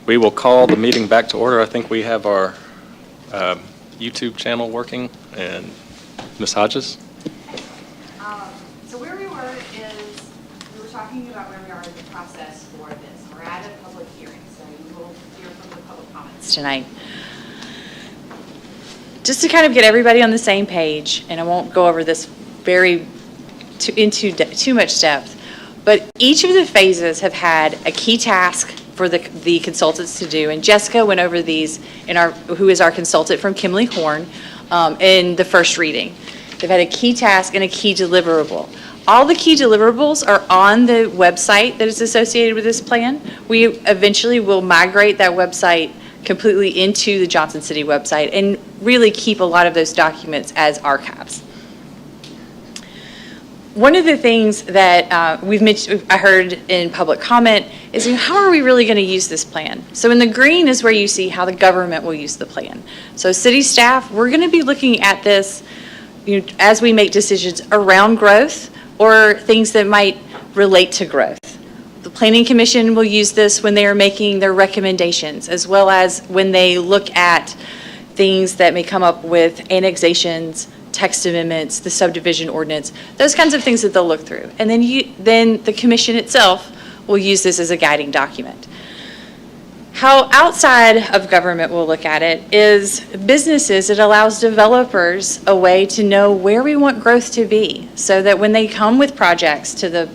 We will call the meeting back to order. I think we have our YouTube channel working, and Ms. Hodges? So where we were is, we were talking about where we are in the process for this. We're at a public hearing, so you will hear from the public comments tonight. Just to kind of get everybody on the same page, and I won't go over this into too much depth, but each of the phases have had a key task for the consultants to do, and Jessica went over these who is our consultant from Kimley Horn in the first reading. They've had a key task and a key deliverable. All the key deliverables are on the website that is associated with this plan. We eventually will migrate that website completely into the Johnson City website and really keep a lot of those documents as archives. One of the things that I heard in public comment is, how are we really going to use this plan? So in the green is where you see how the government will use the plan. So city staff, we're going to be looking at this as we make decisions around growth or things that might relate to growth. The Planning Commission will use this when they are making their recommendations, as well as when they look at things that may come up with annexations, text amendments, the subdivision ordinance, those kinds of things that they'll look through. And then the commission itself will use this as a guiding document. How outside of government will look at it is businesses. It allows developers a way to know where we want growth to be, so that when they come with projects to the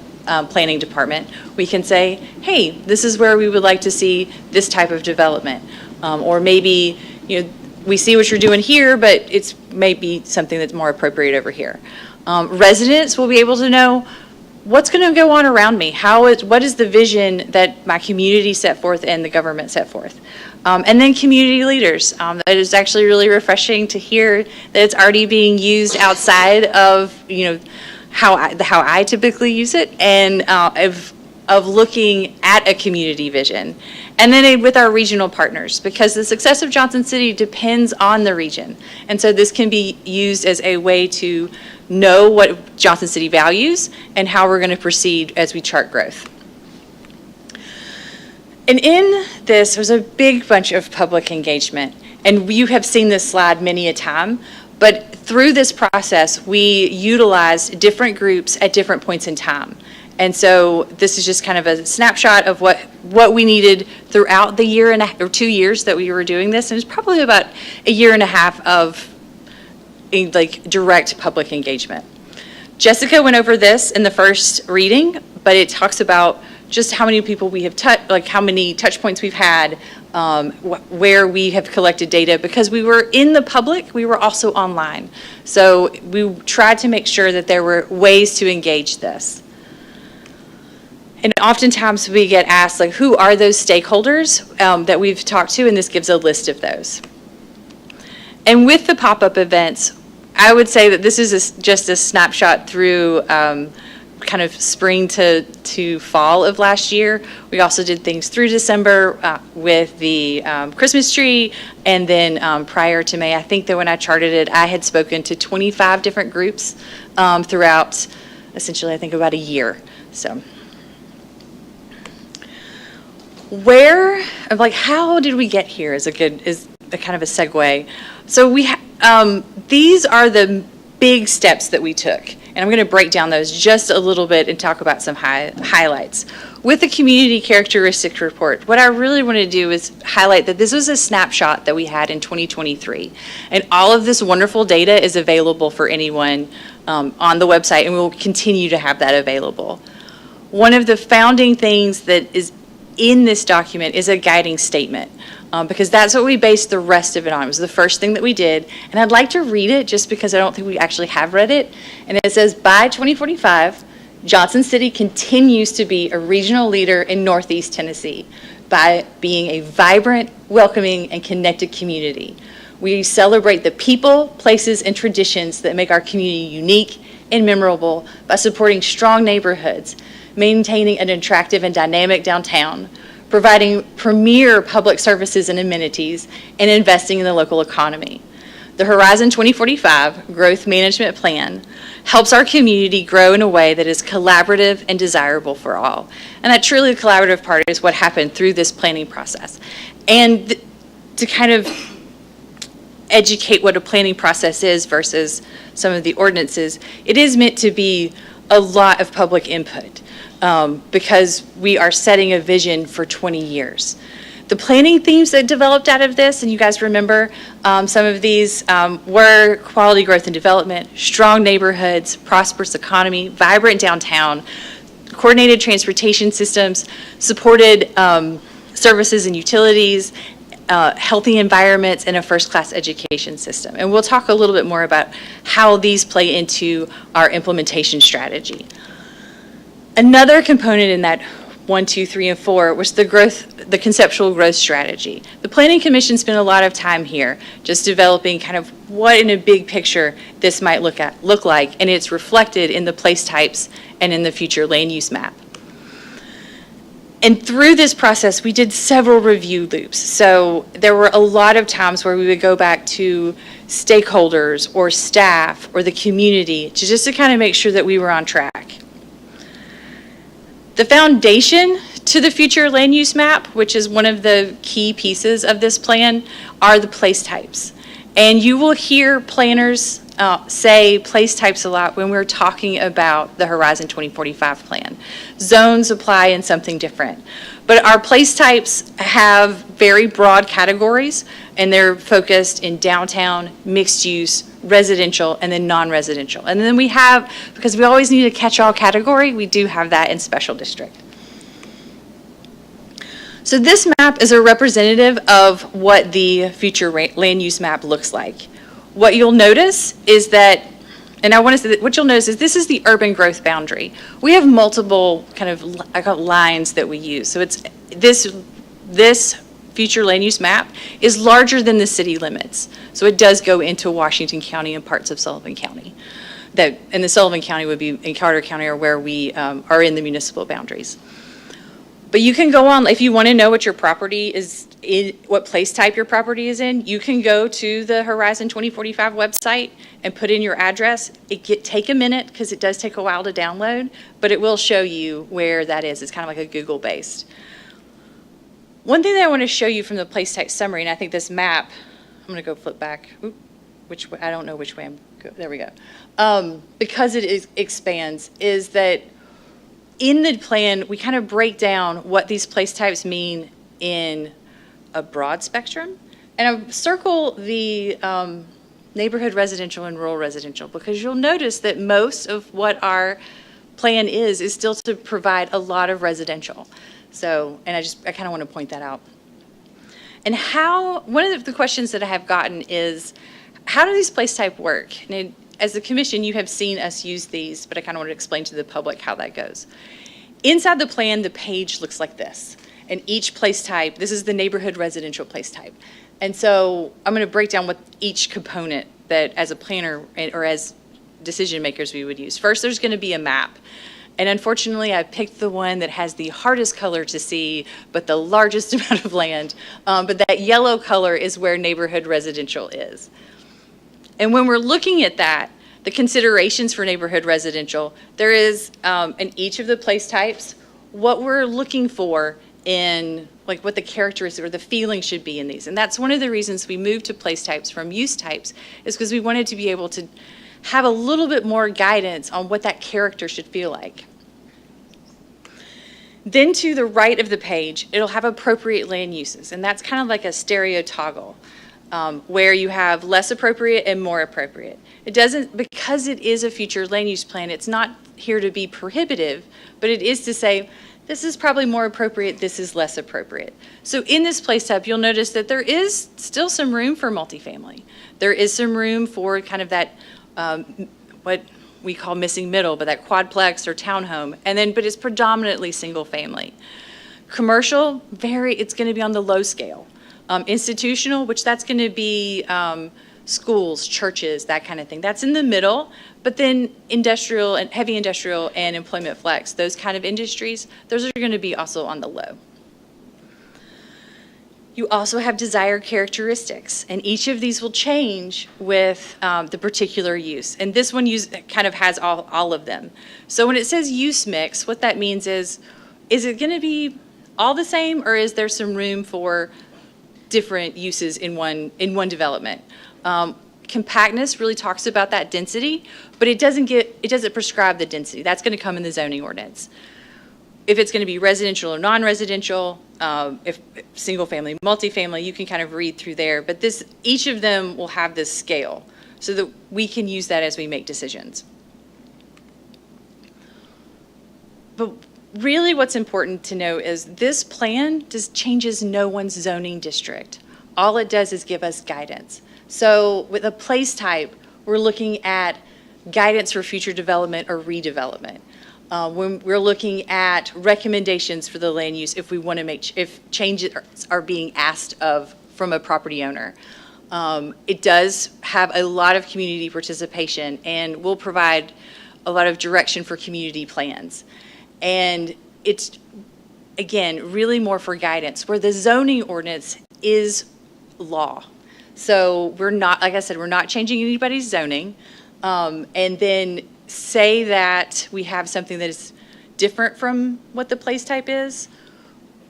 planning department, we can say, hey, this is where we would like to see this type of development. Or maybe, we see what you're doing here, but it's maybe something that's more appropriate over here. Residents will be able to know what's going to go on around me. What is the vision that my community set forth and the government set forth? And then community leaders. It is actually really refreshing to hear that it's already being used outside of how I typically use it, and of looking at a community vision. And then with our regional partners, because the success of Johnson City depends on the region. And so this can be used as a way to know what Johnson City values and how we're going to proceed as we chart growth. And in this was a big bunch of public engagement. And you have seen this slide many a time, but through this process, we utilized different groups at different points in time. And so this is just kind of a snapshot of what we needed throughout the year or 2 years that we were doing this. And it's probably about a year and a half of direct public engagement. Jessica went over this in the first reading, but it talks about just how many people we have touched, how many touch points we've had, where we have collected data. Because we were in the public, we were also online. So we tried to make sure that there were ways to engage this. And oftentimes we get asked, who are those stakeholders that we've talked to? And this gives a list of those. And with the pop-up events, I would say that this is just a snapshot through kind of spring to fall of last year. We also did things through December with the Christmas tree, and then prior to May, I think that when I charted it, I had spoken to 25 different groups throughout, essentially, I think about a year. So, how did we get here is a kind of a segue. So these are the big steps that we took. And I'm going to break down those just a little bit and talk about some highlights. With the community characteristics report, what I really want to do is highlight that this was a snapshot that we had in 2023. And all of this wonderful data is available for anyone on the website, and we will continue to have that available. One of the founding things that is in this document is a guiding statement. Because that's what we based the rest of it on. It was the first thing that we did. And I'd like to read it just because I don't think we actually have read it. And it says, by 2045, Johnson City continues to be a regional leader in Northeast Tennessee by being a vibrant, welcoming, and connected community. We celebrate the people, places, and traditions that make our community unique and memorable by supporting strong neighborhoods, maintaining an attractive and dynamic downtown, providing premier public services and amenities, and investing in the local economy. The Horizon 2045 Growth Management Plan helps our community grow in a way that is collaborative and desirable for all. And that truly collaborative part is what happened through this planning process. And to kind of educate what a planning process is versus some of the ordinances, it is meant to be a lot of public input because we are setting a vision for 20 years. The planning themes that developed out of this, and you guys remember some of these, were quality growth and development, strong neighborhoods, prosperous economy, vibrant downtown, coordinated transportation systems, supported services and utilities, healthy environments, and a first-class education system. And we'll talk a little bit more about how these play into our implementation strategy. Another component in that 1, 2, 3, and 4 was the conceptual growth strategy. The Planning Commission spent a lot of time here just developing kind of what in a big picture this might look like, and it's reflected in the place types and in the future land use map. And through this process, we did several review loops. So there were a lot of times where we would go back to stakeholders or staff or the community to kind of make sure that we were on track. The foundation to the future land use map, which is one of the key pieces of this plan, are the place types. And you will hear planners say place types a lot when we're talking about the Horizon 2045 plan. Zones apply in something different. But our place types have very broad categories, and they're focused in downtown, mixed use, residential, and then non-residential. And then we have, because we always need a catch-all category, we do have that in special district. So this map is a representative of what the future land use map looks like. What you'll notice is that, and I want to say that what you'll notice is this is the urban growth boundary. We have multiple kind of, I call it lines that we use. So it's this future land use map is larger than the city limits. So it does go into Washington County and parts of Sullivan County. And the Sullivan County would be in Carter County, or where we are in the municipal boundaries. But you can go on, if you want to know what your property is, what place type your property is in, you can go to the Horizon 2045 website and put in your address. Take a minute because it does take a while to download, but it will show you where that is. It's kind of like a Google-based. One thing that I want to show you from the place type summary, and I think this map, I'm going to go flip back. Oop, which way? I don't know which way I'm going. There we go. Because it expands, is that in the plan, we kind of break down what these place types mean in a broad spectrum. And I circle the neighborhood residential and rural residential, because you'll notice that most of what our plan is still to provide a lot of residential. So, and I kind of want to point that out. And one of the questions that I have gotten is, how do these place type work? And as the commission, you have seen us use these, but I kind of want to explain to the public how that goes. Inside the plan, the page looks like this. And each place type, this is the neighborhood residential place type. And so I'm going to break down what each component that as a planner or as decision makers we would use. First, there's going to be a map. And unfortunately, I picked the one that has the hardest color to see, but the largest amount of land. But that yellow color is where neighborhood residential is. And when we're looking at that, the considerations for neighborhood residential, there is in each of the place types, what we're looking for in like what the characteristics or the feeling should be in these. And that's one of the reasons we moved to place types from use types, is because we wanted to be able to have a little bit more guidance on what that character should feel like. Then to the right of the page, it'll have appropriate land uses, and that's kind of like a stereo toggle. Where you have less appropriate and more appropriate. It doesn't, because it is a future land use plan, it's not here to be prohibitive, but it is to say, this is probably more appropriate, this is less appropriate. So in this place type, you'll notice that there is still some room for multifamily. There is some room for kind of that, what we call missing middle, but that quadplex or townhome, but it's predominantly single family. Commercial, it's going to be on the low scale. Institutional, which that's going to be schools, churches, that kind of thing. That's in the middle, but then industrial and heavy industrial and employment flex, those kind of industries, those are going to be also on the low. You also have desired characteristics, and each of these will change with the particular use. And this one kind of has all of them. So when it says use mix, what that means is it going to be all the same, or is there some room for different uses in one development? Compactness really talks about that density, but it doesn't prescribe the density. That's going to come in the zoning ordinance. If it's going to be residential or non-residential, if single family, multifamily, you can kind of read through there. But each of them will have this scale so that we can use that as we make decisions. But really what's important to know is this plan just changes no one's zoning district. All it does is give us guidance. So with a place type, we're looking at guidance for future development or redevelopment. When we're looking at recommendations for the land use, if we want to if changes are being asked of from a property owner. It does have a lot of community participation and will provide a lot of direction for community plans. And it's, again, really more for guidance, where the zoning ordinance is law. So we're not, like I said, we're not changing anybody's zoning. And then say that we have something that is different from what the place type is.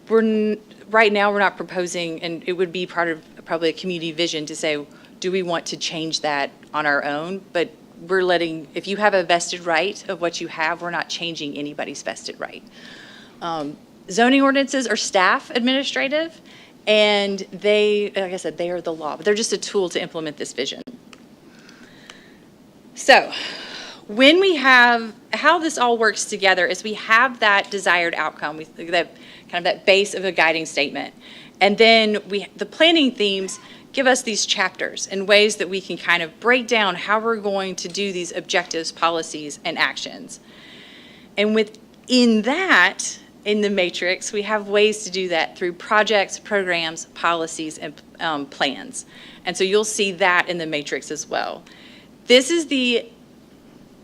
Right now, we're not proposing, and it would be part of probably a community vision to say, do we want to change that on our own? But we're letting, if you have a vested right of what you have, we're not changing anybody's vested right. Zoning ordinances are staff administrative, and they, like I said, they are the law, but they're just a tool to implement this vision. So, when we have, how this all works together is we have that desired outcome, that kind of that base of a guiding statement. And then the planning themes give us these chapters and ways that we can kind of break down how we're going to do these objectives, policies, and actions. And within that, in the matrix, we have ways to do that through projects, programs, policies, and plans. And so you'll see that in the matrix as well. This is the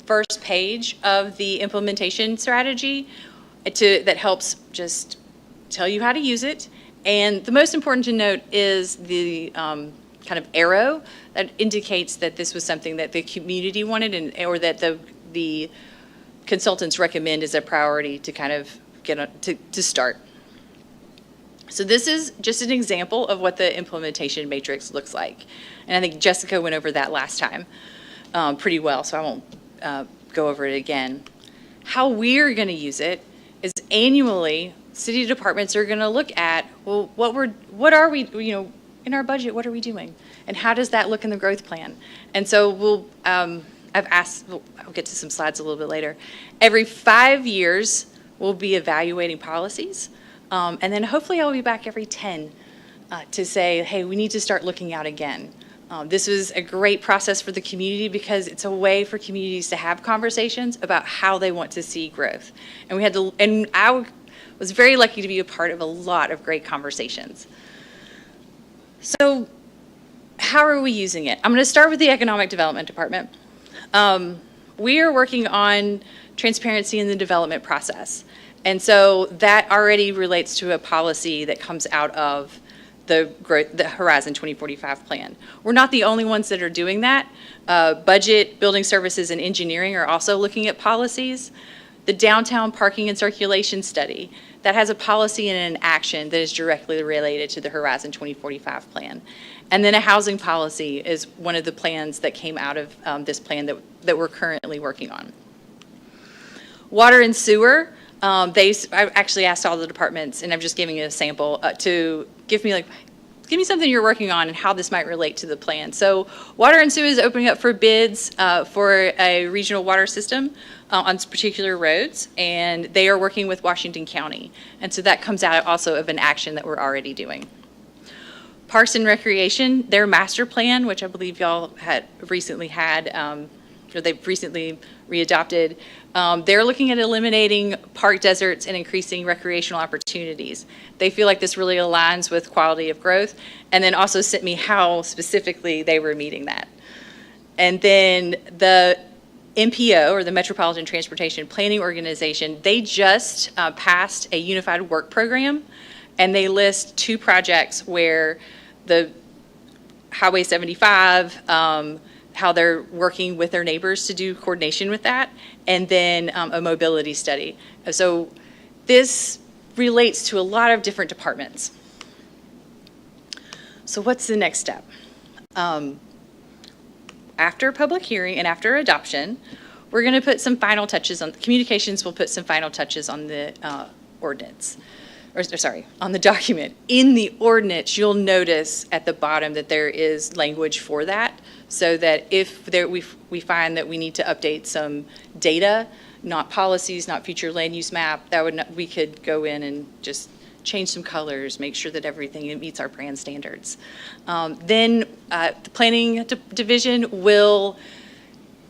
first page of the implementation strategy that helps just tell you how to use it. And the most important to note is the kind of arrow that indicates that this was something that the community wanted or that the consultants recommend as a priority to kind of get to start. So this is just an example of what the implementation matrix looks like. And I think Jessica went over that last time pretty well, so I won't go over it again. How we're going to use it is annually, city departments are going to look at, well, what are we, in our budget, what are we doing? And how does that look in the growth plan? And so I'll get to some slides a little bit later. Every 5 years, we'll be evaluating policies. And then hopefully I'll be back every 10 to say, hey, we need to start looking out again. This was a great process for the community because it's a way for communities to have conversations about how they want to see growth. And I was very lucky to be a part of a lot of great conversations. So how are we using it? I'm going to start with the Economic Development Department. We are working on transparency in the development process. And so that already relates to a policy that comes out of the Horizon 2045 plan. We're not the only ones that are doing that. Budget, building services, and engineering are also looking at policies. The downtown parking and circulation study, that has a policy and an action that is directly related to the Horizon 2045 plan. And then a housing policy is one of the plans that came out of this plan that we're currently working on. Water and sewer, I actually asked all the departments, and I'm just giving you a sample, to give me something you're working on and how this might relate to the plan. So water and sewer is opening up for bids for a regional water system on particular roads, and they are working with Washington County. And so that comes out also of an action that we're already doing. Parks and Recreation, their master plan, which I believe y'all recently had, or they've recently readopted, they're looking at eliminating park deserts and increasing recreational opportunities. They feel like this really aligns with quality of growth, and then also sent me how specifically they were meeting that. And then the MPO, or the Metropolitan Transportation Planning Organization, they just passed a unified work program, and they list 2 projects where the Highway 75, how they're working with their neighbors to do coordination with that, and then a mobility study. So this relates to a lot of different departments. So what's the next step? After public hearing and after adoption, we're going to put some final touches on, communications will put some final touches on the ordinance, or sorry, on the document. In the ordinance, you'll notice at the bottom that there is language for that, so that if we find that we need to update some data, not policies, not future land use map, we could go in and just change some colors, make sure that everything meets our brand standards. Then the planning division will,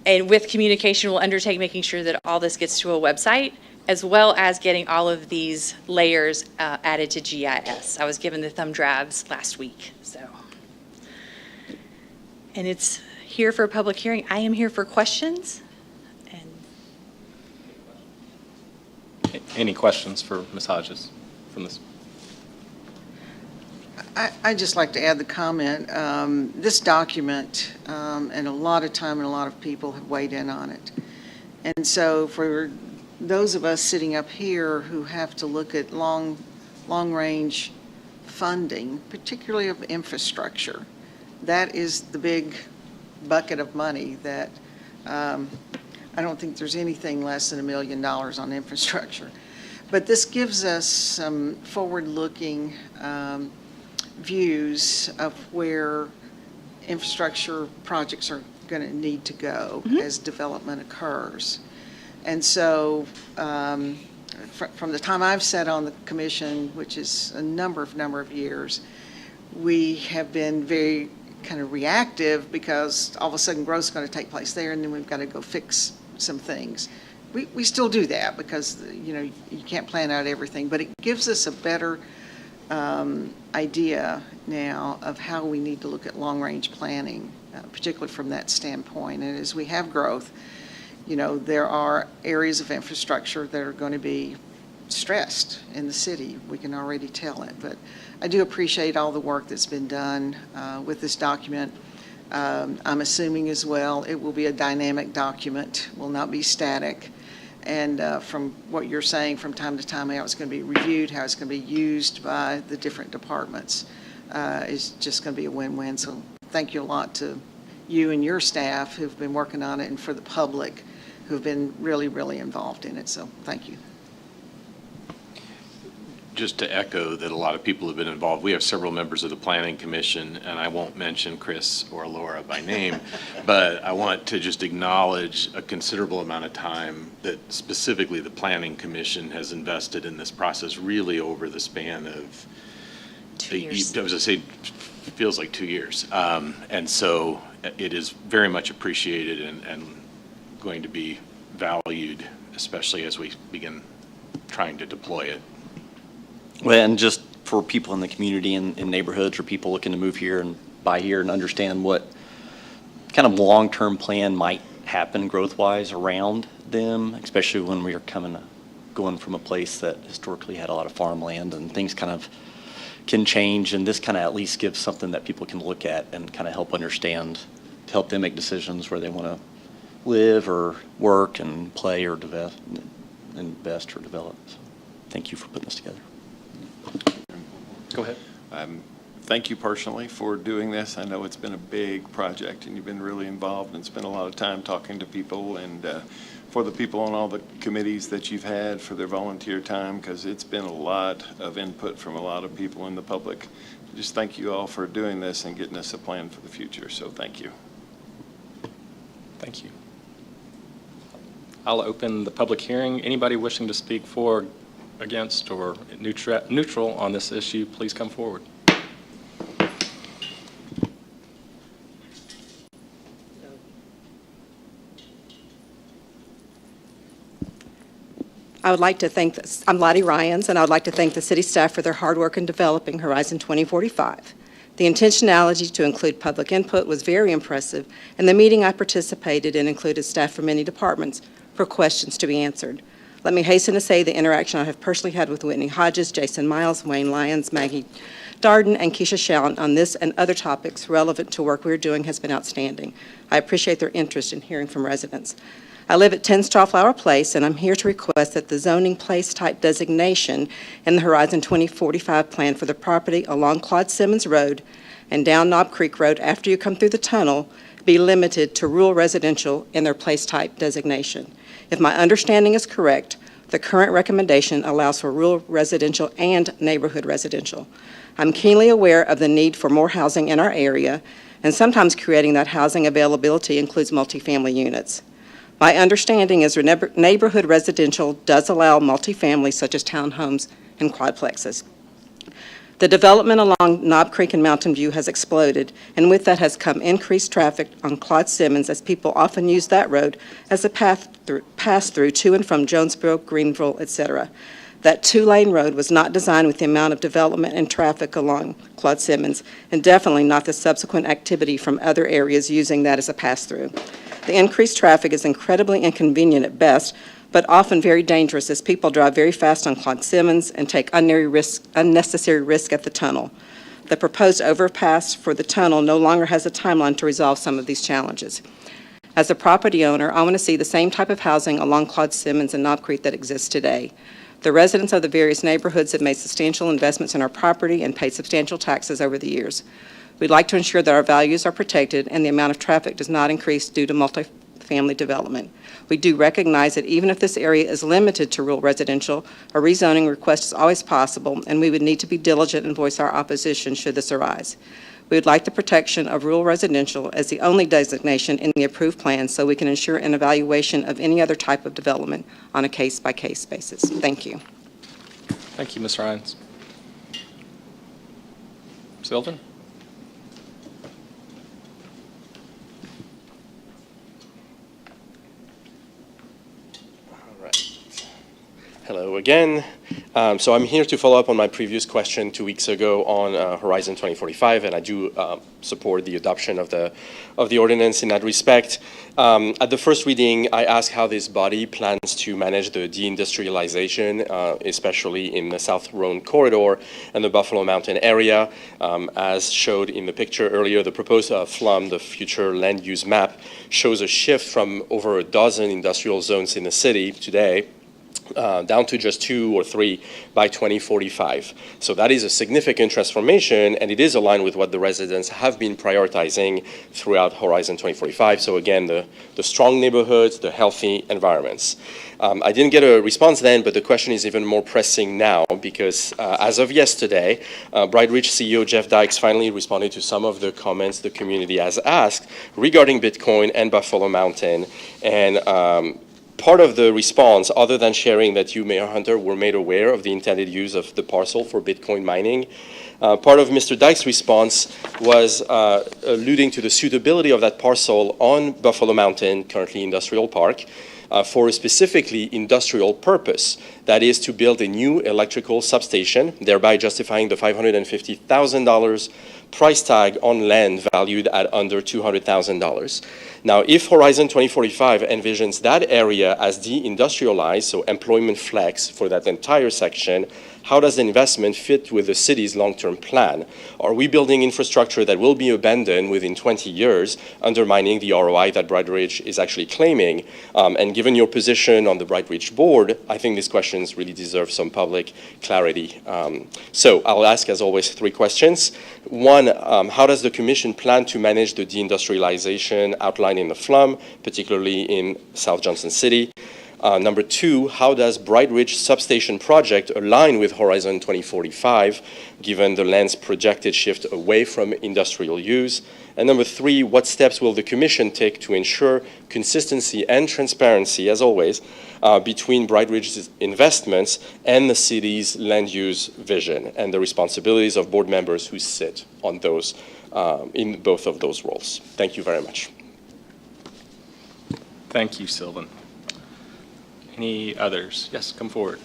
and with communication, will undertake making sure that all this gets to a website, as well as getting all of these layers added to GIS. I was given the thumb drives last week, so. And it's here for a public hearing. I am here for questions. Any questions for Ms. Hodges from this? I'd just like to add the comment, this document, and a lot of time and a lot of people have weighed in on it. And so for those of us sitting up here who have to look at long-range funding, particularly of infrastructure, that is the big bucket of money that I don't think there's anything less than $1 million on infrastructure. But this gives us some forward-looking views of where infrastructure projects are going to need to go as development occurs. And so from the time I've sat on the commission, which is a number of years, we have been very kind of reactive because all of a sudden growth is going to take place there, and then we've got to go fix some things. We still do that because, you know, you can't plan out everything, but it gives us a better idea now of how we need to look at long-range planning, particularly from that standpoint. And as we have growth, you know, there are areas of infrastructure that are going to be stressed in the city. We can already tell it. But I do appreciate all the work that's been done with this document. I'm assuming as well it will be a dynamic document, will not be static. And from what you're saying, from time to time, how it's going to be reviewed, how it's going to be used by the different departments is just going to be a win-win. So thank you a lot to you and your staff who've been working on it, and for the public who've been really, really involved in it. So thank you. Just to echo that a lot of people have been involved. We have several members of the Planning Commission, and I won't mention Chris or Laura by name, but I want to just acknowledge a considerable amount of time that specifically the Planning Commission has invested in this process, really over the span of 2 years. I was going to say, feels like 2 years. And so it is very much appreciated and going to be valued, especially as we begin trying to deploy it. Well, and just for people in the community and in neighborhoods, or people looking to move here and buy here and understand what kind of long-term plan might happen growth-wise around them, especially when we are going from a place that historically had a lot of farmland, and things kind of can change, and this kind of at least gives something that people can look at and kind of help understand, to help them make decisions where they want to live or work and play or invest or develop. So thank you for putting this together. Go ahead. Thank you personally for doing this. I know it's been a big project, and you've been really involved and spent a lot of time talking to people, and for the people on all the committees that you've had for their volunteer time, because it's been a lot of input from a lot of people in the public. Just thank you all for doing this and getting us a plan for the future. So thank you. Thank you. I'll open the public hearing. Anybody wishing to speak for, against, or neutral on this issue, please come forward. I would like to thank, I'm Lottie Ryans, and I would like to thank the city staff for their hard work in developing Horizon 2045. The intentionality to include public input was very impressive, and the meeting I participated in included staff from many departments for questions to be answered. Let me hasten to say the interaction I have personally had with Whitney Hodges, Jason Miles, Wayne Lyons, Maggie Darden, and Keisha Shallon on this and other topics relevant to work we're doing has been outstanding. I appreciate their interest in hearing from residents. I live at 10 Strawflower Place, and I'm here to request that the zoning place type designation in the Horizon 2045 plan for the property along Claude Simmons Road and down Knob Creek Road after you come through the tunnel be limited to rural residential in their place type designation. If my understanding is correct, the current recommendation allows for rural residential and neighborhood residential. I'm keenly aware of the need for more housing in our area, and sometimes creating that housing availability includes multifamily units. My understanding is neighborhood residential does allow multifamily such as townhomes and quadplexes. The development along Knob Creek and Mountain View has exploded, and with that has come increased traffic on Claude Simmons, as people often use that road as a pass-through to and from Jonesboro, Greenville, etc. That two-lane road was not designed with the amount of development and traffic along Claude Simmons, and definitely not the subsequent activity from other areas using that as a pass-through. The increased traffic is incredibly inconvenient at best, but often very dangerous as people drive very fast on Claude Simmons and take unnecessary risk at the tunnel. The proposed overpass for the tunnel no longer has a timeline to resolve some of these challenges. As a property owner, I want to see the same type of housing along Claude Simmons and Knob Creek that exists today. The residents of the various neighborhoods have made substantial investments in our property and paid substantial taxes over the years. We'd like to ensure that our values are protected and the amount of traffic does not increase due to multifamily development. We do recognize that even if this area is limited to rural residential, a rezoning request is always possible, and we would need to be diligent and voice our opposition should this arise. We would like the protection of rural residential as the only designation in the approved plan so we can ensure an evaluation of any other type of development on a case-by-case basis. Thank you. Thank you, Ms. Ryans. Sylvan? Hello again. So I'm here to follow up on my previous question 2 weeks ago on Horizon 2045, and I do support the adoption of the ordinance in that respect. At the first reading, I asked how this body plans to manage the deindustrialization, especially in the South Rhone corridor and the Buffalo Mountain area. As showed in the picture earlier, the proposed FLUM, the future land use map, shows a shift from over a dozen industrial zones in the city today down to just 2 or 3 by 2045. So that is a significant transformation, and it is aligned with what the residents have been prioritizing throughout Horizon 2045. So again, the strong neighborhoods, the healthy environments. I didn't get a response then, but the question is even more pressing now because as of yesterday, Bright Ridge CEO Jeff Dykes finally responded to some of the comments the community has asked regarding Bitcoin and Buffalo Mountain. And part of the response, other than sharing that you, Mayor Hunter, were made aware of the intended use of the parcel for Bitcoin mining, part of Mr. Dyke's response was alluding to the suitability of that parcel on Buffalo Mountain, currently industrial park, for a specifically industrial purpose. That is to build a new electrical substation, thereby justifying the $550,000 price tag on land valued at under $200,000. Now, if Horizon 2045 envisions that area as deindustrialized, so employment flex for that entire section, how does the investment fit with the city's long-term plan? Are we building infrastructure that will be abandoned within 20 years, undermining the ROI that Bright Ridge is actually claiming? And given your position on the Bright Ridge board, I think these questions really deserve some public clarity. So I'll ask, as always, 3 questions. One, how does the Commission plan to manage the deindustrialization outlined in the FLUM, particularly in South Johnson City? Number 2, how does Bright Ridge substation project align with Horizon 2045, given the land's projected shift away from industrial use? And number 3, what steps will the Commission take to ensure consistency and transparency, as always, between Bright Ridge's investments and the city's land use vision and the responsibilities of board members who sit on those, in both of those roles? Thank you very much. Thank you, Sylvan. Any others? Yes, come forward.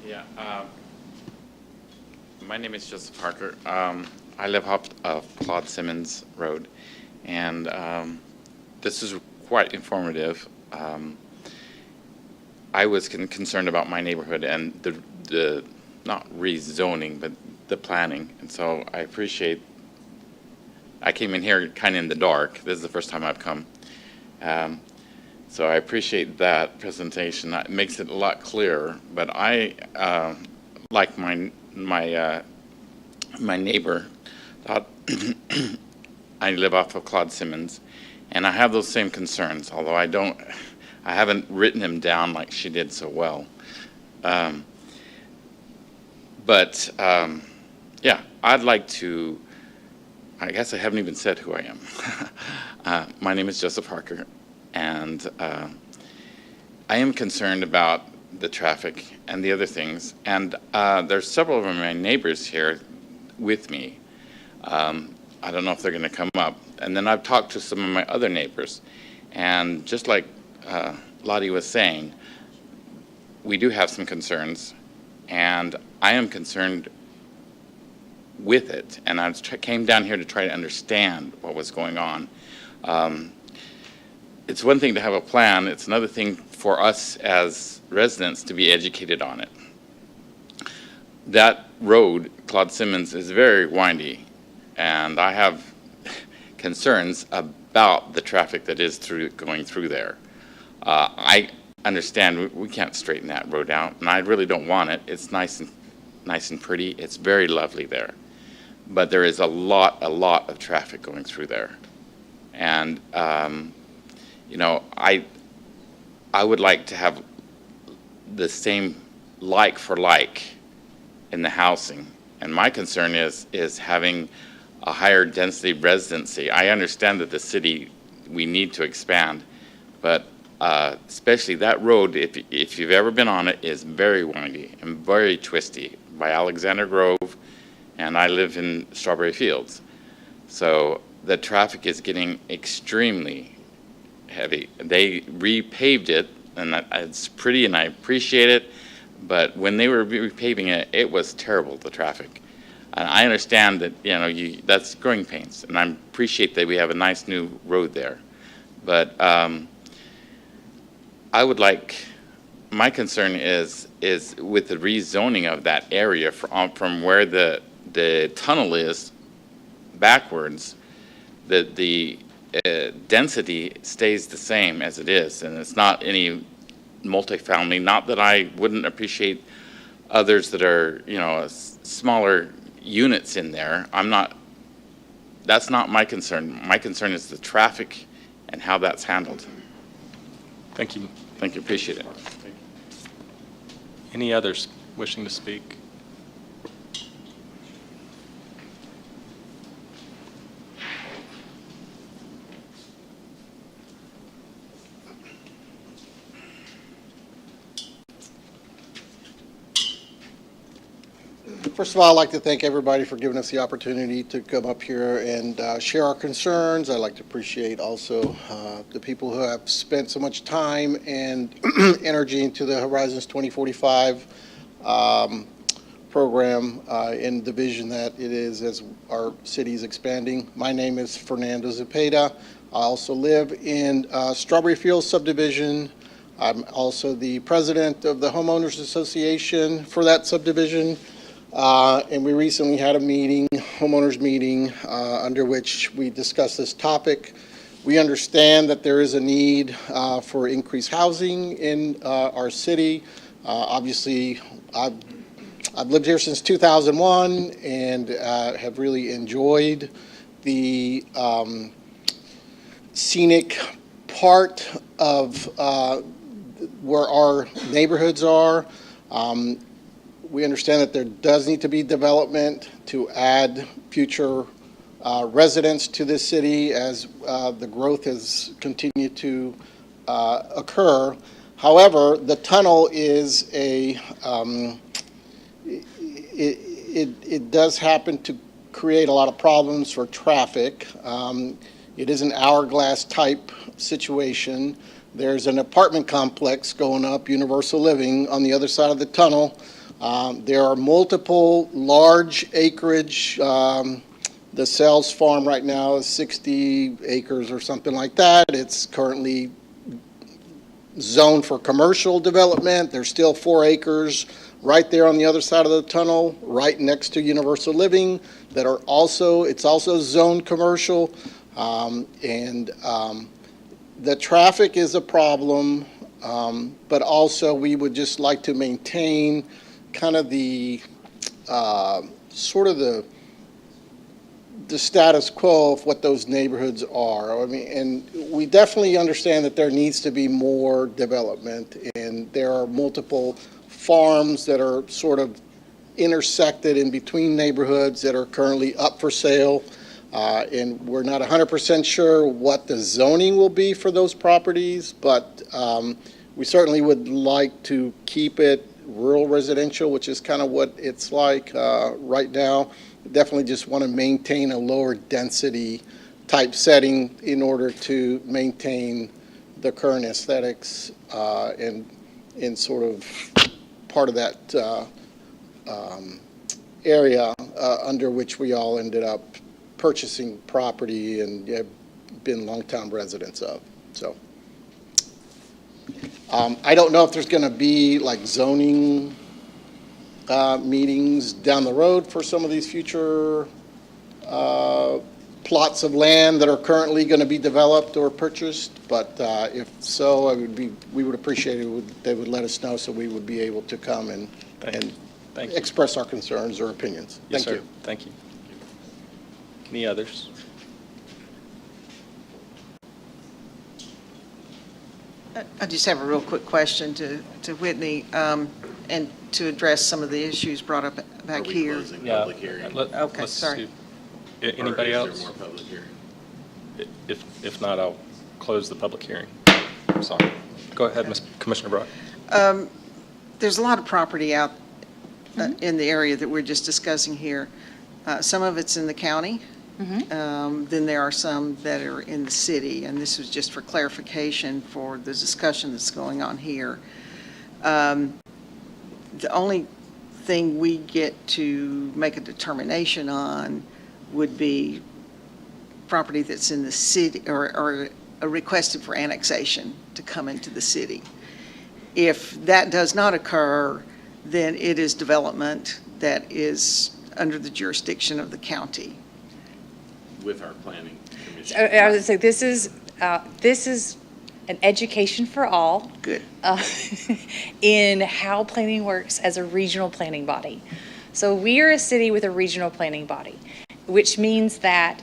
Yeah, my name is Joseph Harker. I live off of Claude Simmons Road, and this is quite informative. I was concerned about my neighborhood and the not rezoning, but the planning, and so I came in here kind of in the dark. This is the first time I've come. So I appreciate that presentation. It makes it a lot clearer, but I, like my neighbor, I live off of Claude Simmons, and I have those same concerns, although I haven't written them down like she did so well. Yeah, I'd like to, I guess I haven't even said who I am. My name is Joseph Harker, and I am concerned about the traffic and the other things, and there's several of my neighbors here with me. I don't know if they're going to come up. And then I've talked to some of my other neighbors, and just like Lottie was saying, we do have some concerns, and I am concerned with it, and I came down here to try to understand what was going on. It's one thing to have a plan, it's another thing for us as residents to be educated on it. That road, Claude Simmons, is very windy, and I have concerns about the traffic that is going through there. I understand we can't straighten that road out, and I really don't want it. It's nice and pretty. It's very lovely there, but there is a lot of traffic going through there, and you know, I would like to have the same like for like in the housing, and my concern is having a higher density residency. I understand that the city, we need to expand, but especially that road, if you've ever been on it, is very windy and very twisty by Alexander Grove, and I live in Strawberry Fields. So the traffic is getting extremely heavy. They repaved it, and it's pretty, and I appreciate it, but when they were repaving it, it was terrible, the traffic. And I understand that, you know, that's growing pains, and I appreciate that we have a nice new road there. But I would like, my concern is with the rezoning of that area from where the tunnel is backwards, that the density stays the same as it is, and it's not any multifamily. Not that I wouldn't appreciate others that are, you know, smaller units in there. That's not my concern. My concern is the traffic and how that's handled. Thank you. Thank you, appreciate it. Any others wishing to speak? First of all, I'd like to thank everybody for giving us the opportunity to come up here and share our concerns. I'd like to appreciate also the people who have spent so much time and energy into the Horizons 2045 program and the vision that it is as our city is expanding. My name is Fernando Zepeda. I also live in Strawberry Fields subdivision. I'm also the president of the Homeowners Association for that subdivision. And we recently had a meeting, homeowners meeting, under which we discussed this topic. We understand that there is a need for increased housing in our city. Obviously, I've lived here since 2001 and have really enjoyed the scenic part of where our neighborhoods are. We understand that there does need to be development to add future residents to this city as the growth has continued to occur. However, the tunnel is it does happen to create a lot of problems for traffic. It is an hourglass type situation. There's an apartment complex going up, Universal Living, on the other side of the tunnel. There are multiple large acreage The Sells Farm right now is 60 acres or something like that. It's currently zoned for commercial development. There's still 4 acres right there on the other side of the tunnel, right next to Universal Living, that are also, it's also zoned commercial. The traffic is a problem, but also we would just like to maintain kind of the, sort of the status quo of what those neighborhoods are. I mean, and we definitely understand that there needs to be more development, and there are multiple farms that are sort of intersected in between neighborhoods that are currently up for sale. And we're not 100% sure what the zoning will be for those properties, but we certainly would like to keep it rural residential, which is kind of what it's like right now. Definitely just want to maintain a lower density type setting in order to maintain the current aesthetics and sort of part of that area under which we all ended up purchasing property and have been longtime residents of. So I don't know if there's going to be like zoning meetings down the road for some of these future plots of land that are currently going to be developed or purchased, but if so, we would appreciate it. They would let us know so we would be able to come and Thank you. express our concerns or opinions. Yes, Thank sir. you. Thank you. Any others? I just have a real quick question to Whitney, and to address some of the issues brought up Are back we here. closing Yeah. public hearing? Okay, Let's sorry. see. Anybody Or else? is there more public hearing? If not, I'll close the public hearing. Sorry. Go ahead, Commissioner Brock. There's a lot of property out in the area that we're just discussing here. Some of it's in the county. Then there are some that are in the city, and this was just for clarification for the discussion that's going on here. The only thing we get to make a determination on would be property that's in the city or requested for annexation to come into the city. If that does not occur, then it is development that is under the jurisdiction of the county. With our planning commission. I would say this is an education for all. Good. In how planning works as a regional planning body. So we are a city with a regional planning body, which means that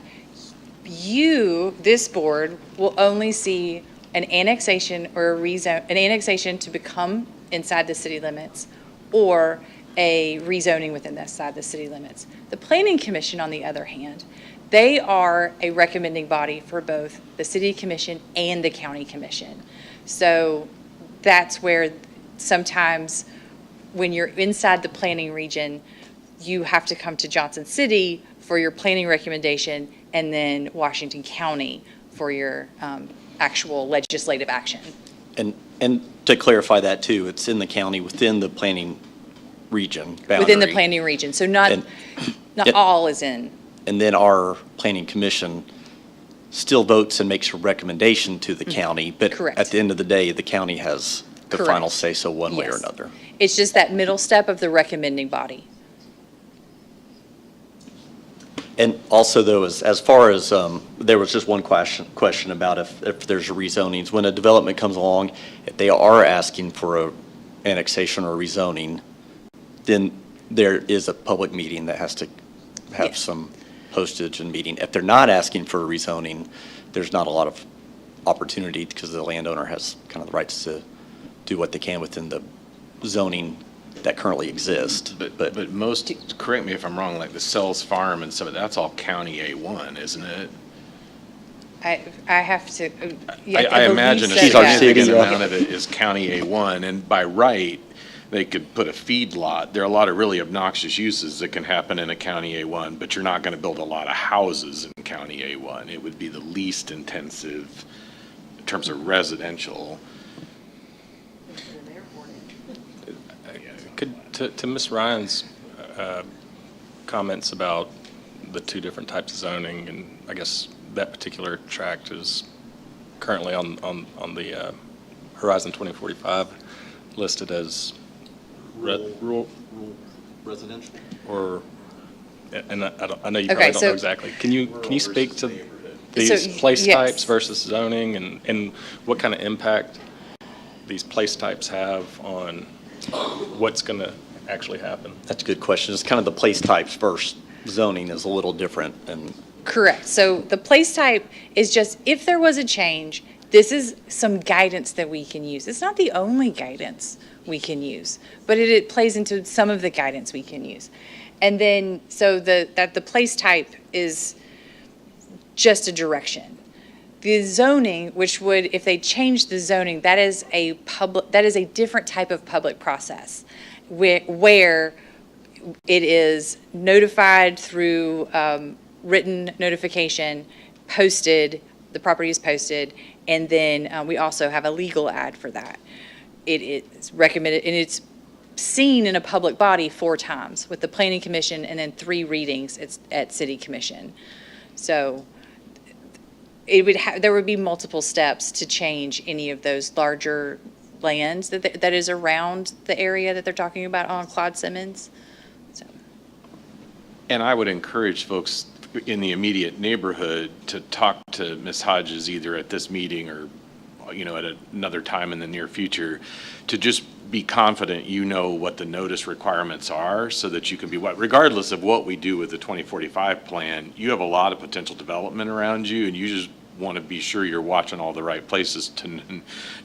you, this board, will only see an annexation or an annexation to become inside the city limits or a rezoning within that side of the city limits. The Planning Commission, on the other hand, they are a recommending body for both the city commission and the county commission. So that's where sometimes when you're inside the planning region, you have to come to Johnson City for your planning recommendation and then Washington County for your actual legislative action. And to clarify that too, it's in the county within the planning region boundary. Within the planning region. So not And- all is in. And then our planning commission still votes and makes a recommendation to the county. But Correct. at the end of the day, the county has the Correct. final say-so one way or Yes. another. It's just that middle step of the recommending body. And also, though, as far as, there was just one question about if there's rezonings. When a development comes along, if they are asking for a annexation or rezoning, then there is a public meeting that has to have Yes. some postage and meeting. If they're not asking for a rezoning, there's not a lot of opportunity because the landowner has kind of the rights to do what they can within the zoning that currently exist. But most, correct me if I'm wrong, like the Sells Farm and some of that's all county A1, isn't it? I have to, I imagine a She's our city, significant yeah. amount of it is county A1, and by right, they could put a feed lot. There are a lot of really obnoxious uses that can happen in a county A1, but you're not going to build a lot of houses in county A1. It would be the least intensive in terms of residential. To Ms. Ryan's comments about the two different types of zoning, and I guess that particular tract is currently on the Horizon 2045 listed as rural, Residential? or, and I know you Okay, probably don't so- know exactly. Can you speak to So, these place yes. types versus zoning, and what kind of impact these place types have on what's going to actually happen? That's a good question. It's kind of the place types versus zoning is a little different, and Correct. So the place type is just, if there was a change, this is some guidance that we can use. It's not the only guidance we can use, but it plays into some of the guidance we can use. And then, so the place type is just a direction. The zoning, which would, if they change the zoning, that is a different type of public process where it is notified through written notification, posted, the property is posted, and then we also have a legal ad for that. It's recommended, and it's seen in a public body 4 times with the planning commission, and then 3 readings at city commission. So there would be multiple steps to change any of those larger lands that is around the area that they're talking about on Claude Simmons. So. And I would encourage folks in the immediate neighborhood to talk to Ms. Hodges either at this meeting or, at another time in the near future, to just be confident you know what the notice requirements are, so that you can be, regardless of what we do with the 2045 plan, you have a lot of potential development around you, and you just want to be sure you're watching all the right places to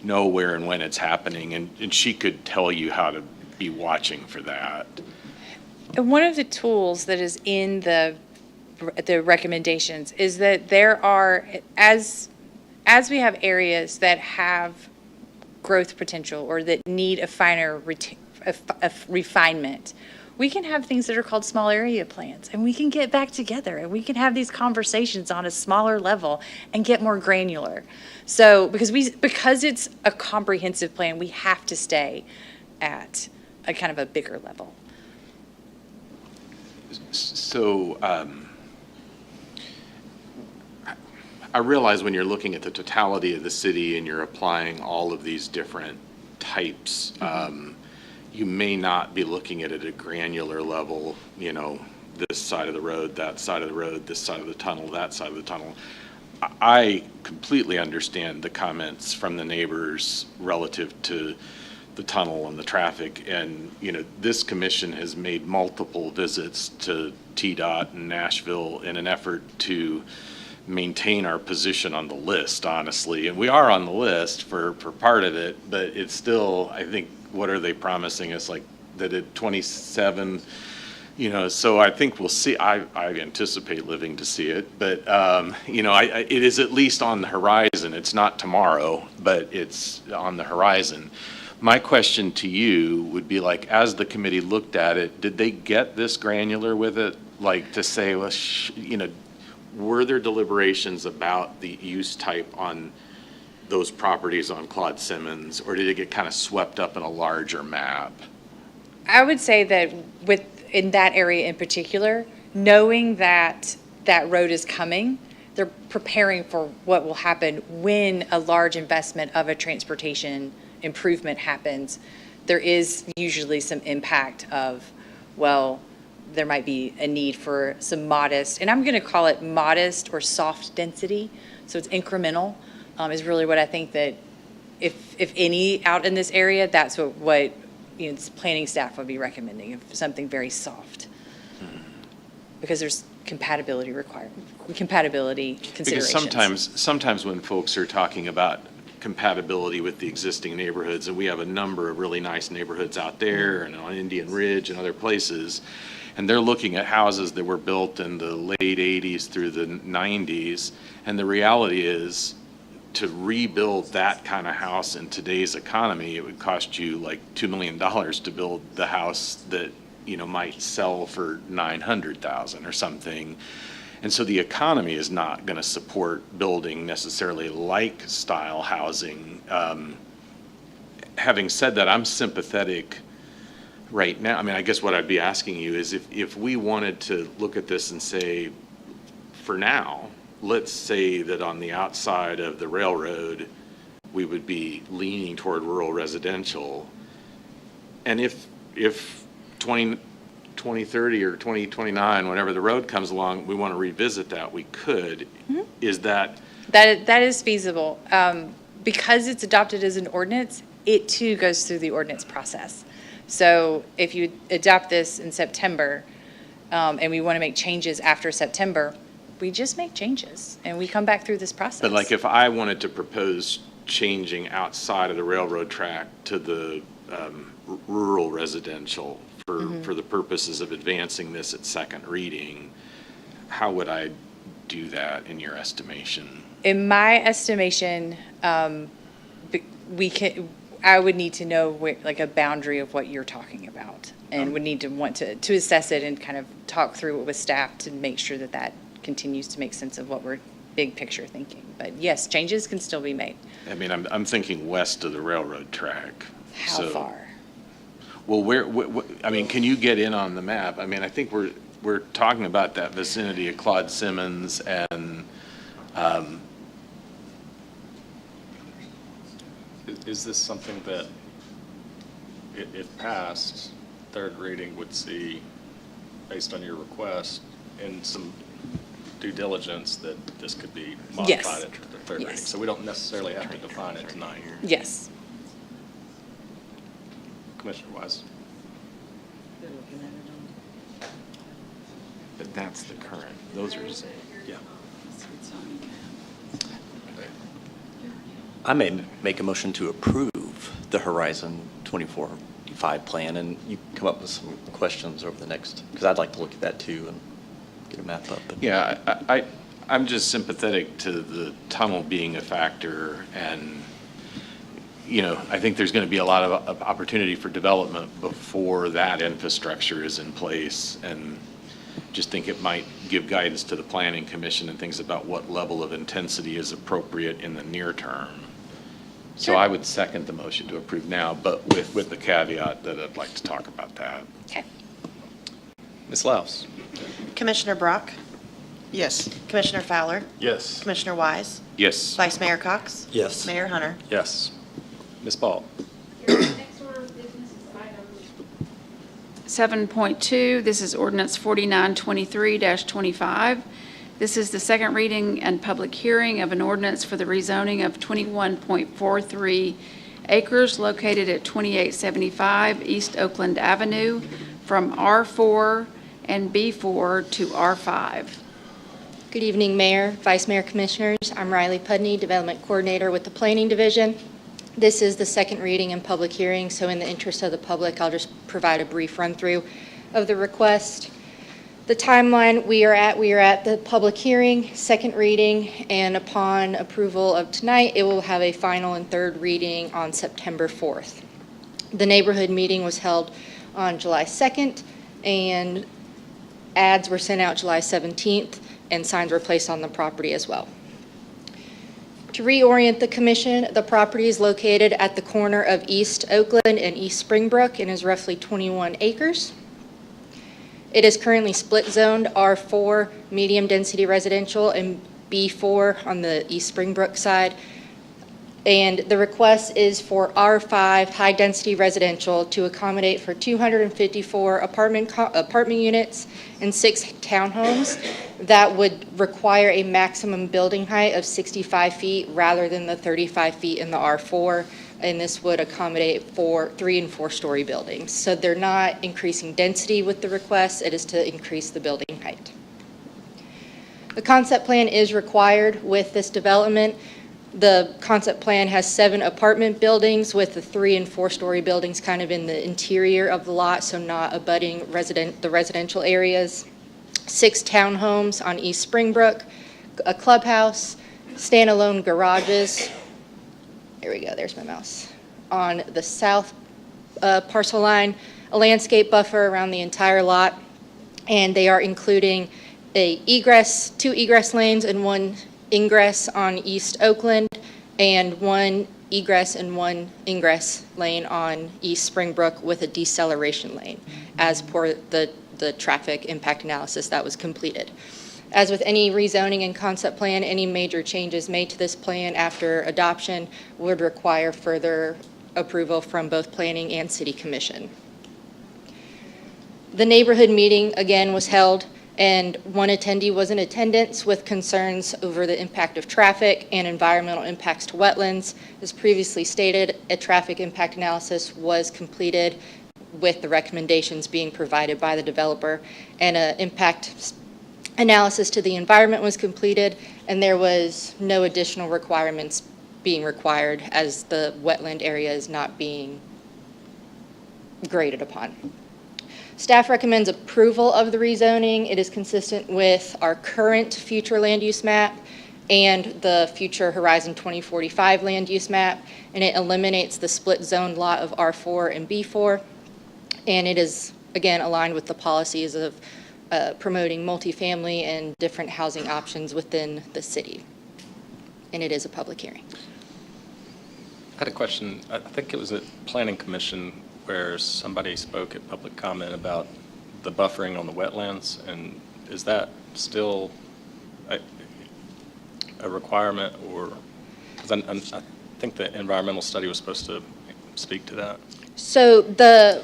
know where and when it's happening. And she could tell you how to be watching for that. And one of the tools that is in the recommendations is that there are, as we have areas that have growth potential or that need a finer refinement, we can have things that are called small area plans, and we can get back together and we can have these conversations on a smaller level and get more granular. So because it's a comprehensive plan, we have to stay at a kind of a bigger level. So I realize when you're looking at the totality of the city and you're applying all of these different types, you may not be looking at it at a granular level, this side of the road, that side of the road, this side of the tunnel, that side of the tunnel. I completely understand the comments from the neighbors relative to the tunnel and the traffic. And, this commission has made multiple visits to TDOT and Nashville in an effort to maintain our position on the list, honestly. And we are on the list for part of it, but it's still, I think, what are they promising us, like that at 27, so I think we'll see. I anticipate living to see it, but, it is at least on the horizon. It's not tomorrow, but it's on the horizon. My question to you would be, like, as the committee looked at it, did they get this granular with it? Like, to say, well, were there deliberations about the use type on those properties on Claude Simmons, or did it get kind of swept up in a larger map? I would say that in that area in particular, knowing that that road is coming, they're preparing for what will happen when a large investment of a transportation improvement happens. There is usually some impact of, there might be a need for some modest, and I'm going to call it modest or soft density, so it's incremental, is really what I think that if any out in this area, that's what this planning staff would be recommending, of something very soft. Because there's compatibility considerations. Because sometimes when folks are talking about compatibility with the existing neighborhoods, and we have a number of really nice neighborhoods out there and on Indian Ridge and other places, and they're looking at houses that were built in the late 80s through the 90s, and the reality is, to rebuild that kind of house in today's economy, it would cost you like $2 million to build the house that might sell for $900,000 or something. And so the economy is not going to support building necessarily like style housing. Having said that, I'm sympathetic right now, I mean, I guess what I'd be asking you is if we wanted to look at this and say, for now, let's say that on the outside of the railroad, we would be leaning toward rural residential. And if 2030 or 2029, whenever the road comes along, we want to revisit that, we could. Is that? That is feasible. Because it's adopted as an ordinance, it too goes through the ordinance process. So if you adopt this in September, and we want to make changes after September, we just make changes and we come back through this process. But like if I wanted to propose changing outside of the railroad track to the rural residential for the purposes of advancing this at second reading, how would I do that in your estimation? In my estimation, I would need to know like a boundary of what you're talking about, and would need to want to assess it and kind of talk through it with staff to make sure that that continues to make sense of what we're big picture thinking. But yes, changes can still be made. I mean, I'm thinking west of the railroad track. How So- far? Well, I mean, can you get in on the map? I mean, I think we're talking about that vicinity of Claude Simmons and, Is this something that, if passed, third reading would see, based on your request, and some due diligence, that this could be Yes. modified at the third reading? Yes. So we don't necessarily have to define it tonight. Yes. Commissioner Wise? but that's the current, those are, Yeah. I may make a motion to approve the Horizon 2045 plan, and you can come up with some questions over the next, because I'd like to look at that too and get a map up. yeah, I'm just sympathetic to the tunnel being a factor, and, you know, I think there's going to be a lot of opportunity for development before that infrastructure is in place, and just think it might give guidance to the planning commission and things about what level of intensity is appropriate in the near term. So I would second the motion to approve now, but with the caveat that I'd like to talk about that. Okay. Ms. Laus? Commissioner Brock, Yes. Commissioner Fowler, Yes. Commissioner Wise, Yes. Vice Mayor Cox, Yes. Mayor Hunter. Yes. Ms. Ball? Your next order of business is item 7.2. This is ordinance 4923-25. This is the second reading and public hearing of an ordinance for the rezoning of 21.43 acres located at 2875 East Oakland Avenue from R4 and B4 to R5. Good evening, Mayor, Vice Mayor, Commissioners. I'm Riley Pudney, Development Coordinator with the Planning Division. This is the second reading and public hearing, so in the interest of the public, I'll just provide a brief run-through of the request. The timeline we are at the public hearing, second reading, and upon approval of tonight, it will have a final and third reading on September 4th. The neighborhood meeting was held on July 2nd, and ads were sent out July 17th, and signs were placed on the property as well. To reorient the commission, the property is located at the corner of East Oakland and East Springbrook and is roughly 21 acres. It is currently split zoned R4 medium density residential and B4 on the East Springbrook side. And the request is for R5 high density residential to accommodate for 254 apartment units and 6 townhomes that would require a maximum building height of 65 feet rather than the 35 feet in the R4. And this would accommodate for 3- and 4-story buildings. So they're not increasing density with the request, it is to increase the building height. The concept plan is required with this development. The concept plan has 7 apartment buildings with the 3- and 4-story buildings kind of in the interior of the lot, so not abutting the residential areas. 6 townhomes on East Springbrook, a clubhouse, standalone garages. There we go, there's my mouse. On the south parcel line, a landscape buffer around the entire lot, and they are including a egress, 2 egress lanes and 1 ingress on East Oakland, and 1 egress and one ingress lane on East Springbrook with a deceleration lane, as per the traffic impact analysis that was completed. As with any rezoning and concept plan, any major changes made to this plan after adoption would require further approval from both Planning and City Commission. The neighborhood meeting, again, was held, and one attendee was in attendance with concerns over the impact of traffic and environmental impacts to wetlands. As previously stated, a traffic impact analysis was completed with the recommendations being provided by the developer, and an impact analysis to the environment was completed, and there was no additional requirements being required as the wetland area is not being graded upon. Staff recommends approval of the rezoning. It is consistent with our current future land use map and the future Horizon 2045 land use map, and it eliminates the split zone lot of R4 and B4, and it is, again, aligned with the policies of promoting multifamily and different housing options within the city. And it is a public hearing. I had a question. I think it was at Planning Commission where somebody spoke at public comment about the buffering on the wetlands, and is that still a requirement, or, because I think the environmental study was supposed to speak to that? So the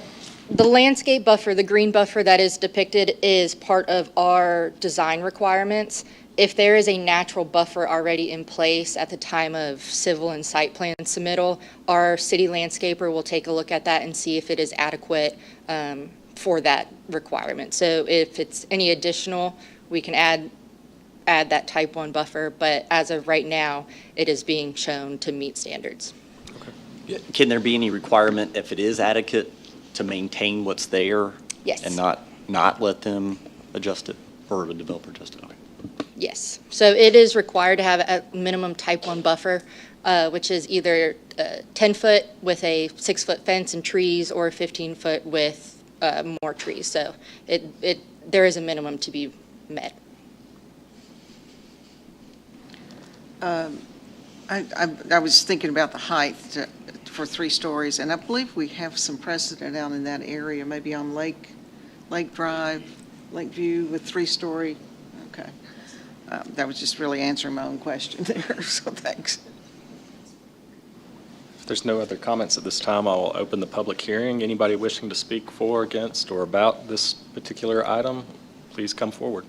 landscape buffer, the green buffer that is depicted, is part of our design requirements. If there is a natural buffer already in place at the time of civil and site plan submittal, our city landscaper will take a look at that and see if it is adequate for that requirement. So if it's any additional, we can add that type 1 buffer, but as of right now, it is being shown to meet standards. Can there be any requirement, if it is adequate, to maintain what's there? Yes. And not let them adjust it, or the developer adjust it? Okay. Yes. So it is required to have a minimum type 1 buffer, which is either 10-foot with a 6-foot fence and trees, or 15-foot with more trees. So there is a minimum to be met. I was thinking about the height for 3 stories, and I believe we have some precedent out in that area, maybe on Lake Drive, Lakeview with 3-story. Okay. That was just really answering my own question there, so thanks. If there's no other comments at this time, I will open the public hearing. Anybody wishing to speak for, against, or about this particular item, please come forward.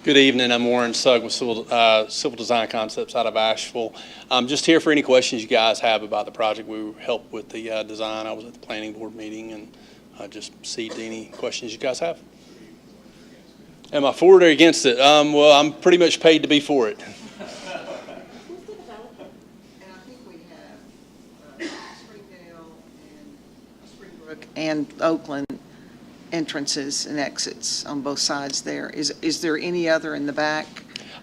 Good evening. I'm Warren Sugg with Civil Design Concepts out of Asheville. I'm just here for any questions you guys have about the project. We helped with the design. I was at the planning board meeting and just received any questions you guys have. Am I for it or against it? Well, I'm pretty much paid to be for it. And I think we have Springdale and Springbrook and Oakland entrances and exits on both sides there. Is there any other in the back?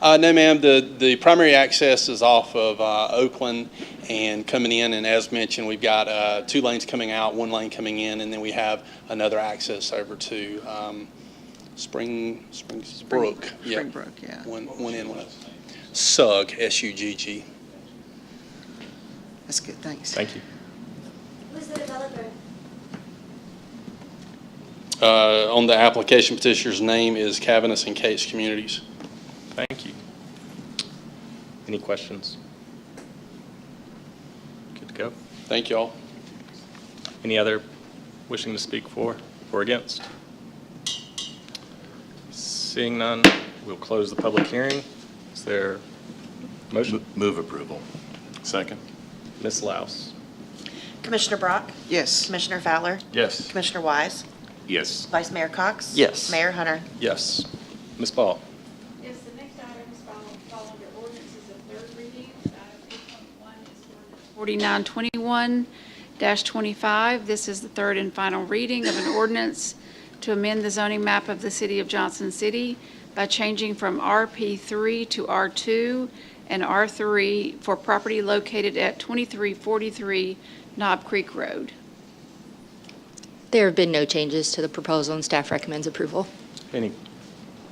No, ma'am. The primary access is off of Oakland and coming in, and as mentioned, we've got 2 lanes coming out, 1 lane coming in, and then we have another access over to Springbrook. Yep. Springbrook, yeah. One in, one out. Sugg, S-U-G-G. That's good, thanks. Thank you. Who's the developer? On the application petitioner's name is Cavanis and Cates Communities. Thank you. Any questions? Good to go. Thank you all. Any other wishing to speak for or against? Seeing none, we'll close the public hearing. Is there a motion? Move approval. Second. Ms. Laus? Commissioner Brock? Yes. Commissioner Fowler? Yes. Commissioner Wise? Yes. Vice Mayor Cox? Yes. Mayor Hunter? Yes. Ms. Ball? Yes, the next item is following under ordinances of 3rd reading. Item 8.1 is ordinance 4921-25. This is the 3rd and final reading of an ordinance to amend the zoning map of the city of Johnson City by changing from RP3 to R2 and R3 for property located at 2343 Knob Creek Road. There have been no changes to the proposal, and staff recommends approval.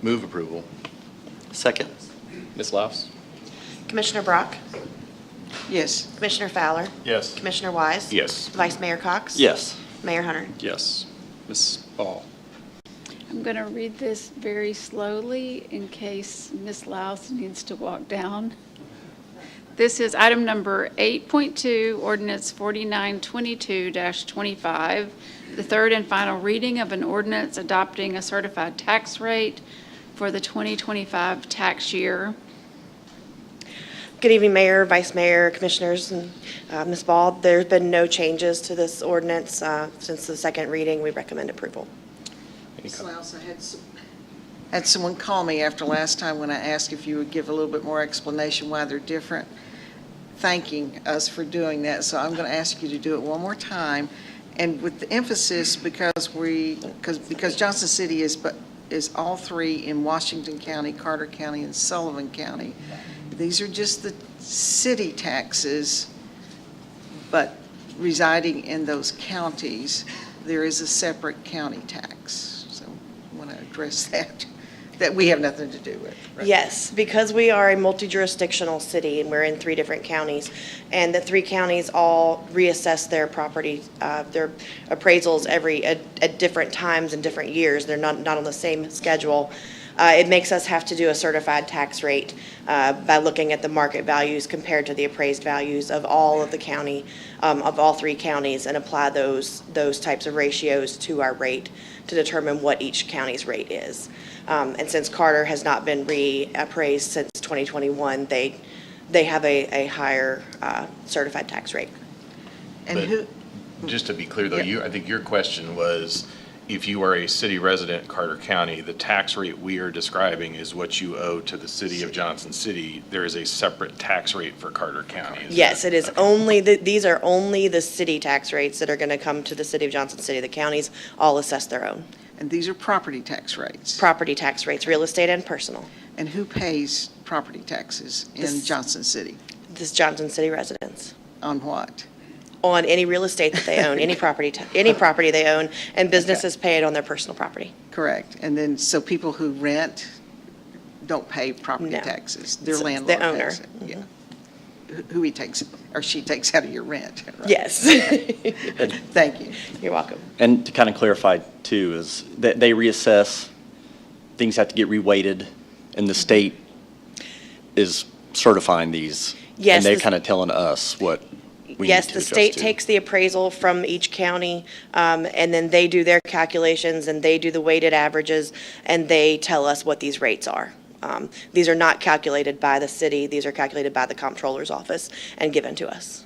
Move approval. Second. Ms. Laus? Commissioner Brock? Yes. Commissioner Fowler? Yes. Commissioner Wise? Yes. Vice Mayor Cox? Yes. Mayor Hunter? Yes. Ms. Ball? I'm going to read this very slowly in case Ms. Laus needs to walk down. This is item number 8.2, ordinance 4922-25, the third and final reading of an ordinance adopting a certified tax rate for the 2025 tax year. Good evening, Mayor, Vice Mayor, Commissioners, and Ms. Ball. There's been no changes to this ordinance since the second reading. We recommend approval. Ms. Laus, I had someone call me after last time when I asked if you would give a little bit more explanation why they're different, thanking us for doing that. So I'm going to ask you to do it one more time, and with the emphasis because Johnson City is all three in Washington County, Carter County, and Sullivan County. These are just the city taxes, but residing in those counties, there is a separate county tax. So I want to address that we have nothing to do with. Right? Yes, because we are a multi-jurisdictional city and we're in 3 different counties, and the 3 counties all reassess their property, their appraisals at different times and different years. They're not on the same schedule. It makes us have to do a certified tax rate by looking at the market values compared to the appraised values of all of the county, of all 3 counties, and apply those types of ratios to our rate to determine what each county's rate is. And since Carter has not been reappraised since 2021, they have a higher certified tax rate. And Just to be clear, though, Yeah. I think your question was, if you are a city resident in Carter County, the tax rate we are describing is what you owe to the city of Johnson City. There is a separate tax rate for Carter County. Yes, it is only, these are only the city tax rates that are going to come to the city of Johnson City. The counties all assess their own. And these are property tax rates. Property tax rates, real estate and personal. And who pays property taxes in This- Johnson City? This Johnson City residents. On what? On any real estate that they own, any property they own, and businesses pay it on their personal property. Correct. And then, so people who rent don't pay property No. taxes. Their It's the landlord owner. pays it. Yeah. Who he takes, or she takes out of your rent. right? Yes. Thank you. You're welcome. And to kind of clarify too, is that they reassess, things have to get reweighted, and the state is certifying these. Yes, And they're the- kind of telling us what we need Yes, to the adjust state to. takes the appraisal from each county, and then they do their calculations, and they do the weighted averages, and they tell us what these rates are. These are not calculated by the city, these are calculated by the comptroller's office and given to us.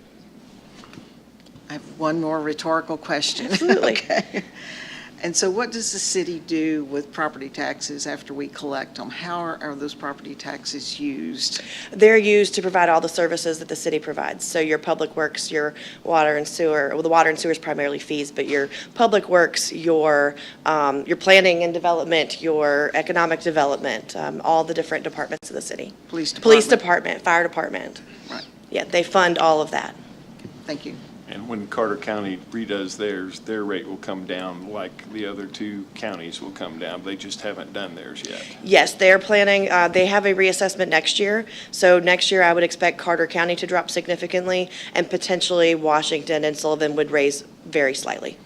I have one more rhetorical question. Absolutely. Okay. And so what does the city do with property taxes after we collect them? How are those property taxes used? They're used to provide all the services that the city provides. So your public works, your water and sewer, well, the water and sewer is primarily fees, but your public works, your planning and development, your economic development, all the different departments of the city. Police department? Police department, fire department. Right. Yeah, they fund all of that. Thank you. And when Carter County redoes theirs, their rate will come down like the other 2 counties will come down. They just haven't done theirs yet. Yes, they're planning, they have a reassessment next year. So next year, I would expect Carter County to drop significantly, and potentially Washington and Sullivan would raise very slightly.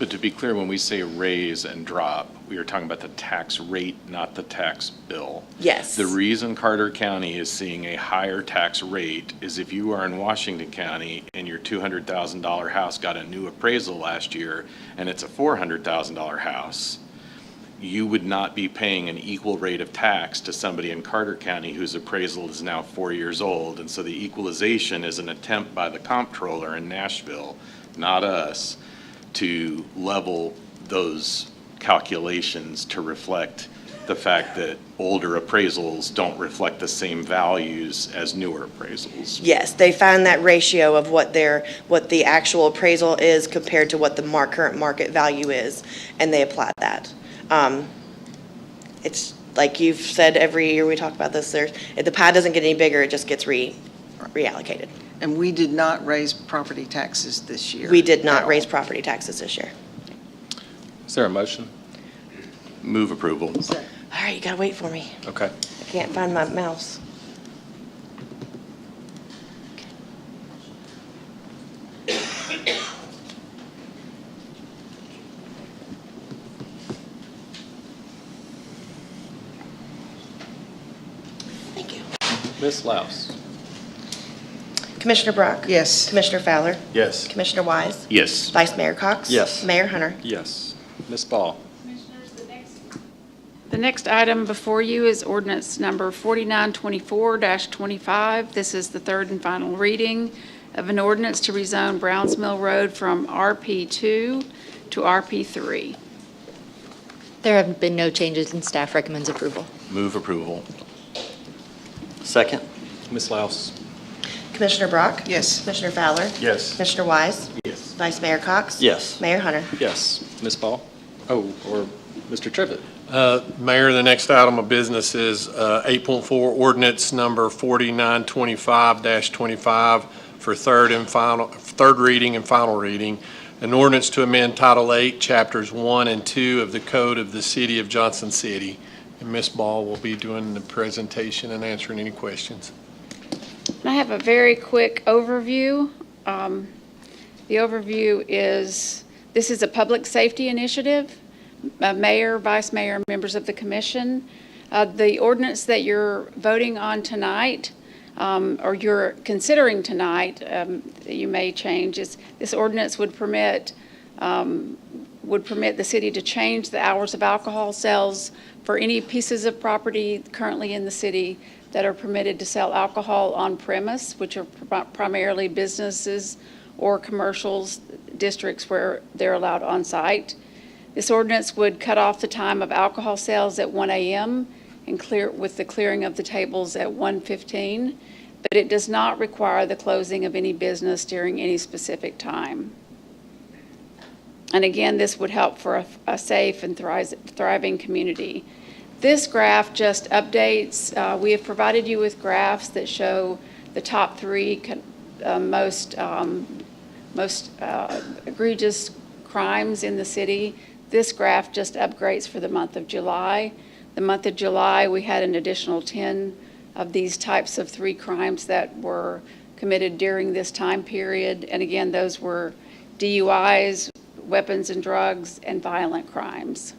But to be clear, when we say raise and drop, we are talking about the tax rate, not the tax bill. Yes. The reason Carter County is seeing a higher tax rate is if you are in Washington County and your $200,000 house got a new appraisal last year and it's a $400,000 house, you would not be paying an equal rate of tax to somebody in Carter County whose appraisal is now 4 years old. And so the equalization is an attempt by the comptroller in Nashville, not us, to level those calculations to reflect the fact that older appraisals don't reflect the same values as newer appraisals. Yes, they find that ratio of what the actual appraisal is compared to what the current market value is, and they apply that. It's like you've said every year we talk about this, if the pie doesn't get any bigger, it just gets reallocated. And we did not raise property taxes this year. We did not at raise all. property taxes this year. Is there a motion? Move approval. All right, you gotta wait for me. Okay. I can't find my mouse. Thank you. Ms. Laus? Commissioner Brock? Yes. Commissioner Fowler? Yes. Commissioner Wise? Yes. Vice Mayor Cox? Yes. Mayor Hunter? Yes. Ms. Ball? The next item before you is ordinance number 4924-25. This is the third and final reading of an ordinance to rezone Browns Mill Road from RP2 to RP3. There have been no changes and staff recommends approval. Move approval. Second? Ms. Laus? Commissioner Brock? Yes. Commissioner Fowler? Yes. Commissioner Wise? Yes. Vice Mayor Cox? Yes. Mayor Hunter? Yes. Ms. Ball? Oh, or Mr. Trivett? Mayor, the next item of business is 8.4 ordinance number 4925-25 for third reading and final reading. An ordinance to amend Title 8, Chapters 1 and 2 of the Code of the City of Johnson City. And Ms. Ball will be doing the presentation and answering any questions. I have a very quick overview. The overview is, this is a public safety initiative. Mayor, Vice Mayor, members of the commission. The ordinance that you're voting on tonight, or you're considering tonight, that you may change, is this ordinance would permit the city to change the hours of alcohol sales for any pieces of property currently in the city that are permitted to sell alcohol on premise, which are primarily businesses or commercials districts where they're allowed on site. This ordinance would cut off the time of alcohol sales at 1 a.m. and with the clearing of the tables at 1:15, but it does not require the closing of any business during any specific time. And again, this would help for a safe and thriving community. This graph just updates. We have provided you with graphs that show the top three most egregious crimes in the city. This graph just upgrades for the month of July. The month of July, we had an additional 10 of these types of 3 crimes that were committed during this time period. And again, those were DUIs, weapons and drugs, and violent crimes.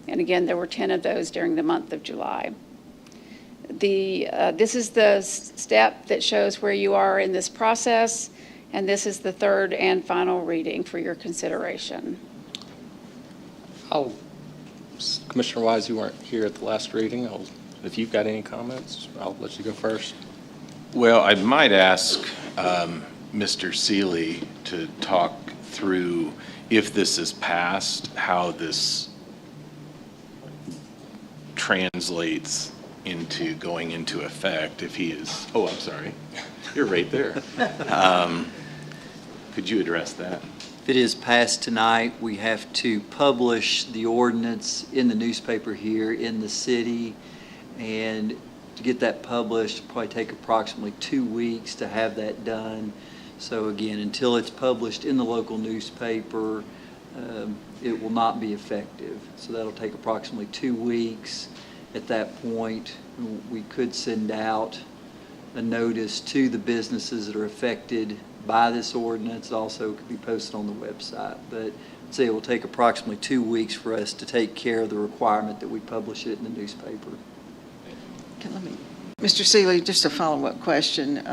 And again, there were 10 of those during the month of July. This is the step that shows where you are in this process, and this is the third and final reading for your consideration. Commissioner Wise, you weren't here at the last reading. If you've got any comments, I'll let you go first. Well, I might ask Mr. Seeley to talk through, if this is passed, how this translates into going into effect if he is, oh, I'm sorry, you're right there. Could you address that? If it is passed tonight, we have to publish the ordinance in the newspaper here in the city. And to get that published, it'll probably take approximately 2 weeks to have that done. So again, until it's published in the local newspaper, it will not be effective. So that'll take approximately 2 weeks. At that point, we could send out a notice to the businesses that are affected by this ordinance. It also could be posted on the website. But I'd say it will take approximately 2 weeks for us to take care of the requirement that we publish it in the newspaper. Mr. Seeley, just a follow-up question.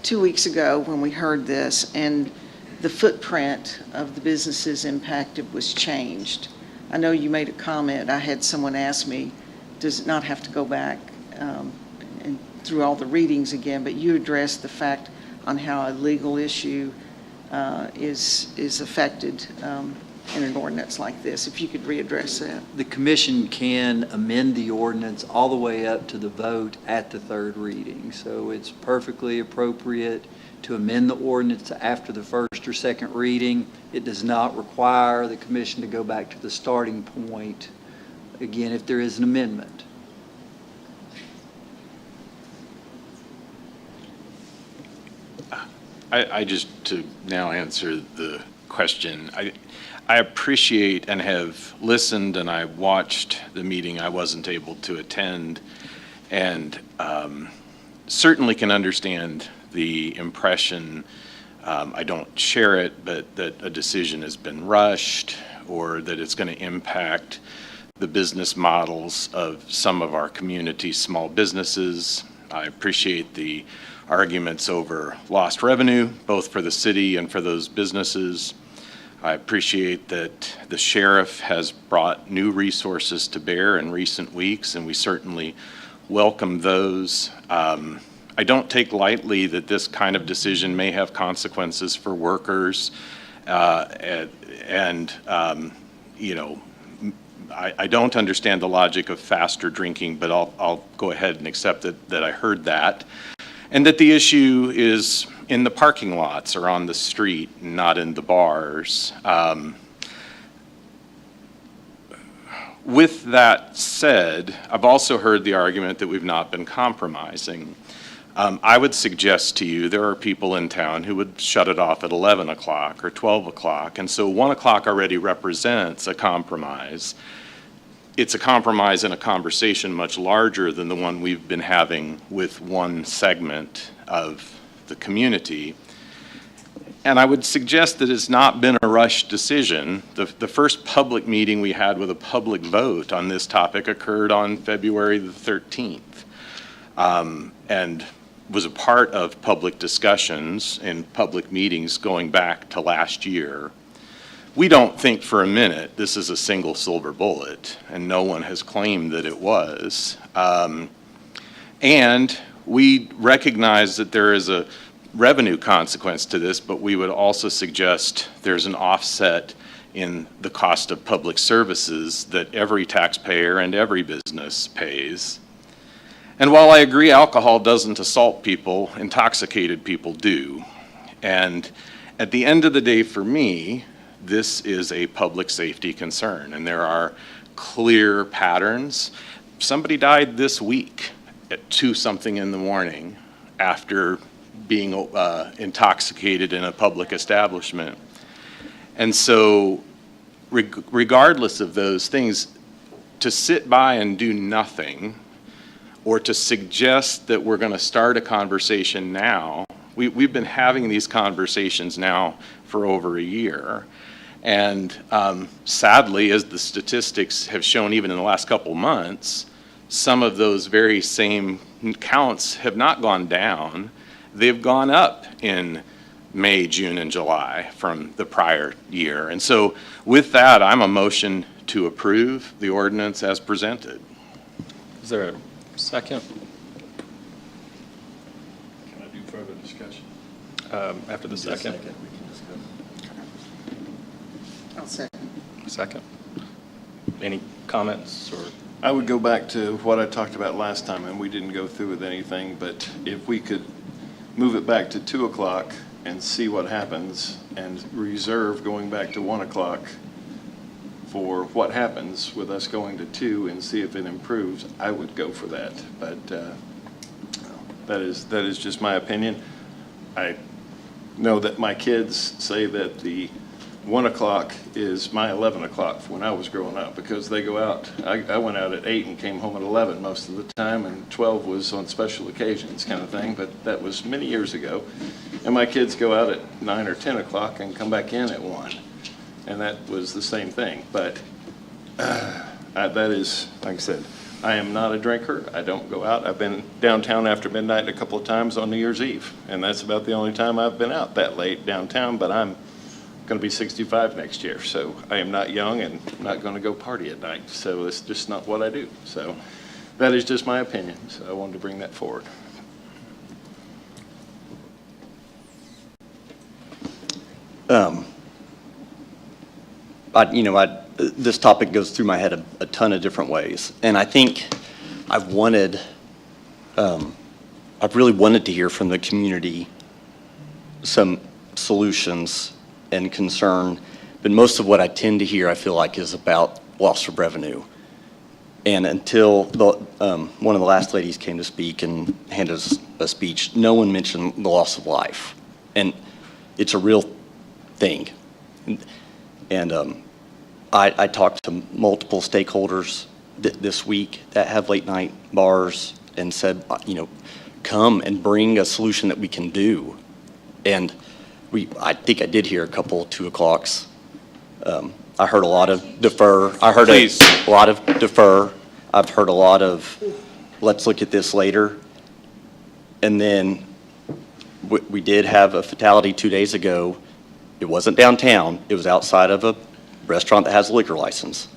2 weeks ago, when we heard this, and the footprint of the businesses impacted was changed, I know you made a comment. I had someone ask me, does it not have to go back and through all the readings again? But you addressed the fact on how a legal issue is affected in an ordinance like this. If you could readdress that. The commission can amend the ordinance all the way up to the vote at the third reading. So it's perfectly appropriate to amend the ordinance after the first or second reading. It does not require the commission to go back to the starting point, again, if there is an amendment. I just, to now answer the question. I appreciate and have listened, and I watched the meeting I wasn't able to attend, and certainly can understand the impression, I don't share it, but that a decision has been rushed or that it's going to impact the business models of some of our community's small businesses. I appreciate the arguments over lost revenue, both for the city and for those businesses. I appreciate that the sheriff has brought new resources to bear in recent weeks, and we certainly welcome those. I don't take lightly that this kind of decision may have consequences for workers, you know, I don't understand the logic of faster drinking, but I'll go ahead and accept that I heard that. And that the issue is in the parking lots or on the street, not in the bars. With that said, I've also heard the argument that we've not been compromising. I would suggest to you there are people in town who would shut it off at 11 o'clock or 12 o'clock, and so 1 o'clock already represents a compromise. It's a compromise in a conversation much larger than the one we've been having with one segment of the community. And I would suggest that it's not been a rushed decision. The first public meeting we had with a public vote on this topic occurred on February the 13th. And was a part of public discussions and public meetings going back to last year. We don't think for a minute this is a single silver bullet, and no one has claimed that it was. And we recognize that there is a revenue consequence to this, but we would also suggest there's an offset in the cost of public services that every taxpayer and every business pays. And while I agree alcohol doesn't assault people, intoxicated people do. And at the end of the day, for me, this is a public safety concern, and there are clear patterns. Somebody died this week at 2-something in the morning after being intoxicated in a public establishment. And so regardless of those things, to sit by and do nothing, or to suggest that we're going to start a conversation now, we've been having these conversations now for over a year. And sadly, as the statistics have shown even in the last couple months, some of those very same counts have not gone down. They've gone up in May, June, and July from the prior year. And so with that, I'm a motion to approve the ordinance as presented. Is there a second? Can I do further discussion? After the second? I'll second. Second. Any comments or? I would go back to what I talked about last time, and we didn't go through with anything, but if we could move it back to 2 o'clock and see what happens, and reserve going back to 1 o'clock for what happens with us going to 2 and see if it improves, I would go for that. But that is just my opinion. I know that my kids say that the 1 o'clock is my 11 o'clock when I was growing up, because they go out. I went out at 8 and came home at 11 most of the time, and 12 was on special occasions kind of thing, but that was many years ago. And my kids go out at 9 or 10 o'clock and come back in at 1, and that was the same thing. But that is, like I said, I am not a drinker. I don't go out. I've been downtown after midnight a couple of times on New Year's Eve, and that's about the only time I've been out that late downtown, but I'm going to be 65 next year, so I am not young and not going to go party at night, so it's just not what I do. So that is just my opinion, so I wanted to bring that forward. This topic goes through my head a ton of different ways, and I think I've really wanted to hear from the community some solutions and concern, but most of what I tend to hear, I feel like, is about loss of revenue. And until one of the last ladies came to speak and handed us a speech, no one mentioned the loss of life. And it's a real thing. And I talked to multiple stakeholders this week that have late night bars and said, come and bring a solution that we can do. And I think I did hear a couple 2 o'clocks. I heard a lot of defer. I heard a lot of defer. I've heard a lot of, let's look at this later. And then we did have a fatality 2 days ago. It wasn't downtown. It was outside of a restaurant that has a liquor license.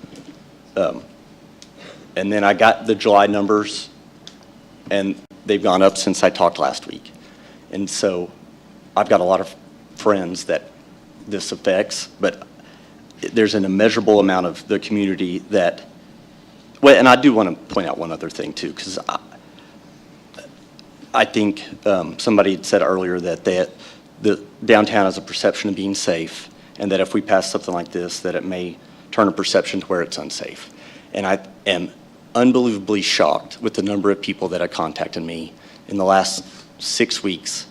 And then I got the July numbers, and they've gone up since I talked last week. And so I've got a lot of friends that this affects, but there's an immeasurable amount of the community that, well, and I do want to point out one other thing too, because I think somebody had said earlier that the downtown has a perception of being safe, and that if we pass something like this, that it may turn a perception to where it's unsafe. And I am unbelievably shocked with the number of people that have contacted me in the last 6 weeks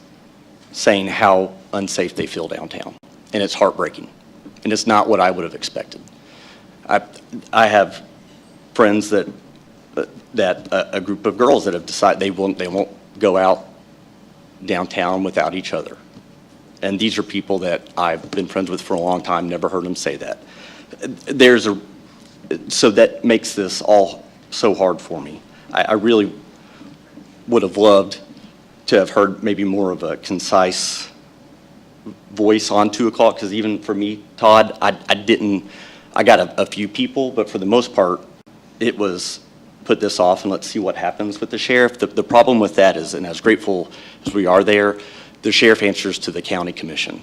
saying how unsafe they feel downtown. And it's heartbreaking. And it's not what I would have expected. I have friends that a group of girls that have decided they won't go out downtown without each other. And these are people that I've been friends with for a long time, never heard them say that. So that makes this all so hard for me. I really would have loved to have heard maybe more of a concise voice on 2 o'clock, because even for me, Todd, I got a few people, but for the most part, it was put this off and let's see what happens with the sheriff. The problem with that is, and as grateful as we are there, the sheriff answers to the county commission.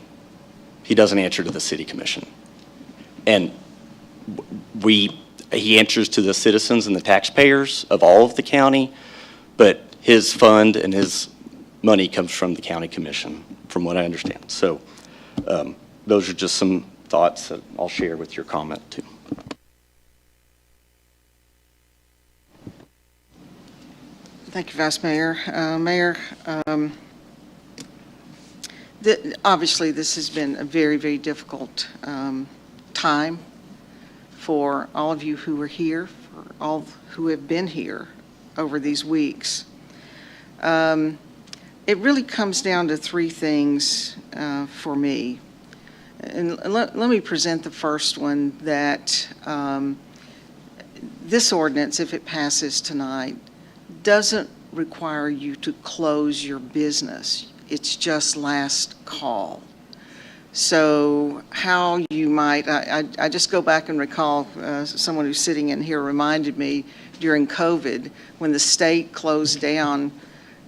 He doesn't answer to the city commission. And he answers to the citizens and the taxpayers of all of the county, but his fund and his money comes from the county commission, from what I understand. So those are just some thoughts that I'll share with your comment too. Thank you, Vice Mayor. Mayor, obviously this has been a very, very difficult time for all of you who are here, for all who have been here over these weeks. It really comes down to 3 things for me. And let me present the first one, that this ordinance, if it passes tonight, doesn't require you to close your business. It's just last call. So how you might, I just go back and recall someone who's sitting in here reminded me during COVID, when the state closed down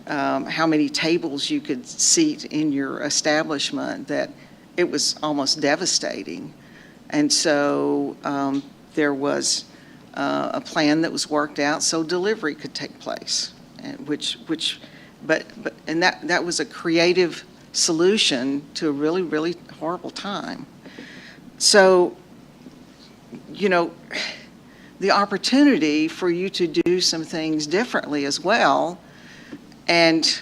how many tables you could seat in your establishment, that it was almost devastating. And so there was a plan that was worked out so delivery could take place, and that was a creative solution to a really, really horrible time. So, the opportunity for you to do some things differently as well, and,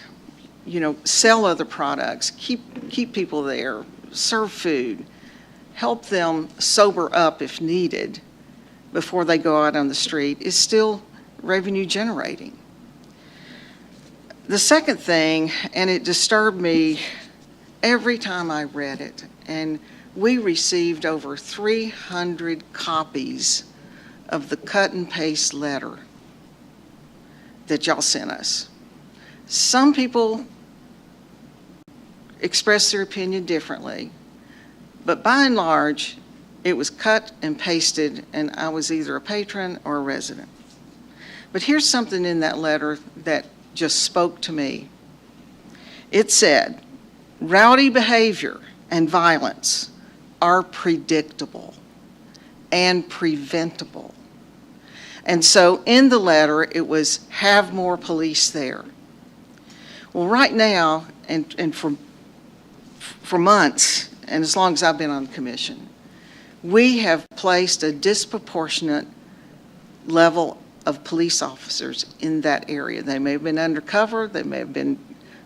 sell other products, keep people there, serve food, help them sober up if needed before they go out on the street, is still revenue generating. The second thing, and it disturbed me every time I read it, and we received over 300 copies of the cut and paste letter that y'all sent us. Some people expressed their opinion differently, but by and large, it was cut and pasted, and I was either a patron or a resident. But here's something in that letter that just spoke to me. It said, rowdy behavior and violence are predictable and preventable. And so in the letter, it was, have more police there. Well, right now, and for months, and as long as I've been on the commission, we have placed a disproportionate level of police officers in that area. They may have been undercover, they may have been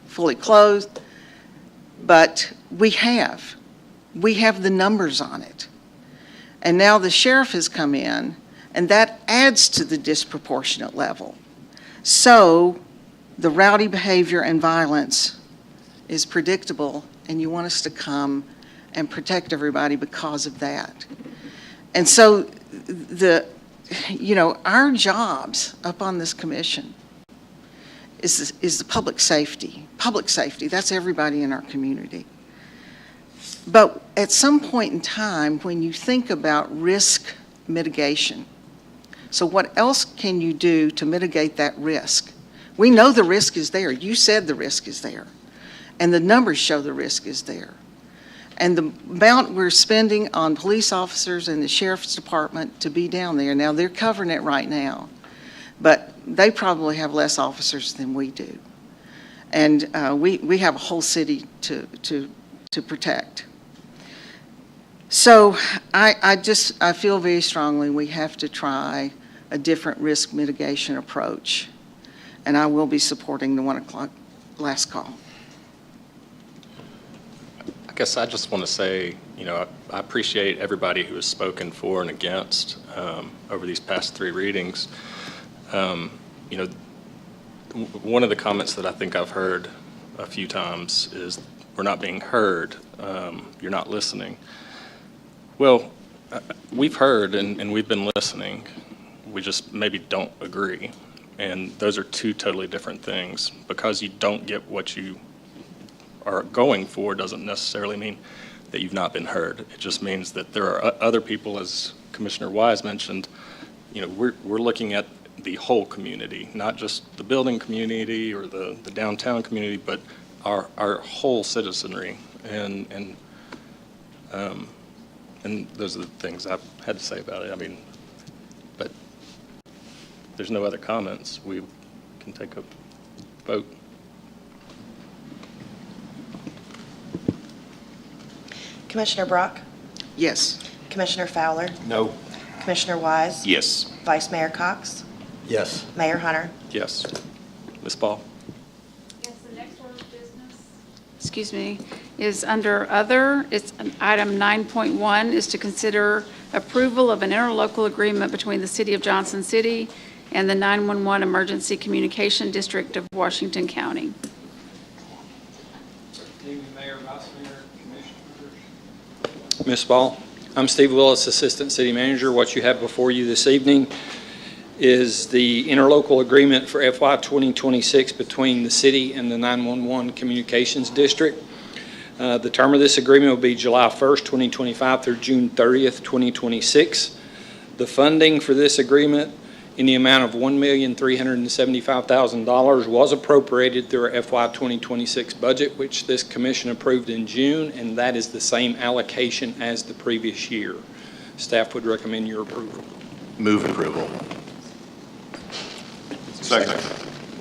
fully clothed, but we have. We have the numbers on it. And now the sheriff has come in, and that adds to the disproportionate level. So the rowdy behavior and violence is predictable, and you want us to come and protect everybody because of that. And so our jobs up on this commission is the public safety. Public safety, that's everybody in our community. But at some point in time, when you think about risk mitigation, so what else can you do to mitigate that risk? We know the risk is there. You said the risk is there. And the numbers show the risk is there. And the amount we're spending on police officers and the sheriff's department to be down there, now they're covering it right now, but they probably have less officers than we do. And we have a whole city to protect. So I feel very strongly we have to try a different risk mitigation approach. And I will be supporting the 1 o'clock last call. I guess I just want to say, I appreciate everybody who has spoken for and against over these past 3 readings. One of the comments that I think I've heard a few times is, we're not being heard, you're not listening. Well, we've heard and we've been listening. We just maybe don't agree. And those are 2 totally different things. Because you don't get what you are going for doesn't necessarily mean that you've not been heard. It just means that there are other people, as Commissioner Wise mentioned, we're looking at the whole community, not just the building community or the downtown community, but our whole citizenry. And those are the things I've had to say about it. But if there's no other comments, we can take a vote. Commissioner Brock? Yes. Commissioner Fowler? No. Commissioner Wise? Yes. Vice Mayor Cox? Yes. Mayor Hunter? Yes. Ms. Ball? Yes, the next order of business, is under other. It's item 9.1 is to consider approval of an interlocal agreement between the City of Johnson City and the 911 Emergency Communication District of Washington County. Good evening, Mayor, Vice Mayor, Commissioners. Ms. Ball, I'm Steve Willis, Assistant City Manager. What you have before you this evening is the interlocal agreement for FY 2026 between the city and the 911 Communications District. The term of this agreement will be July 1st, 2025 through June 30th, 2026. The funding for this agreement in the amount of $1,375,000 was appropriated through our FY 2026 budget, which this commission approved in June, and that is the same allocation as the previous year. Staff would recommend your approval. Move approval. Second.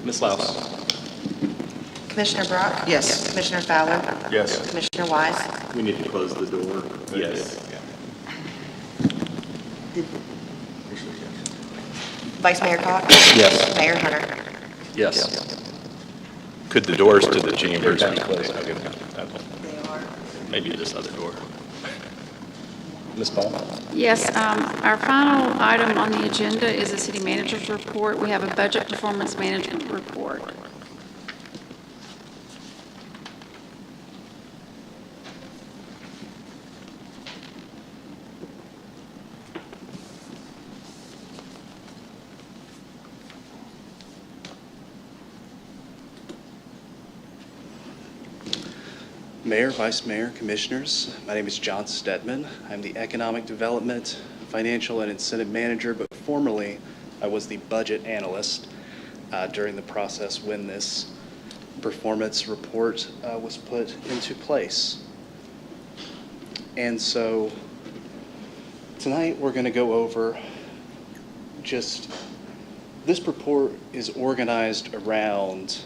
Ms. Laus? Commissioner Brock? Yes. Commissioner Fowler? Yes. Commissioner Wise? We need to close the door. Yes. Vice Mayor Cox? Yes. Mayor Hunter? Yes. Could the doors to the chambers be closed? closed? They are. Maybe this other door. Ms. Ball? Yes, our final item on the agenda is a city manager's report. We have a budget performance management report. Mayor, Vice Mayor, Commissioners, my name is John Stedman. I'm the Economic Development, Financial, and Incentive Manager, but formerly I was the Budget Analyst during the process when this performance report was put into place. And so tonight we're going to go over just, this report is organized around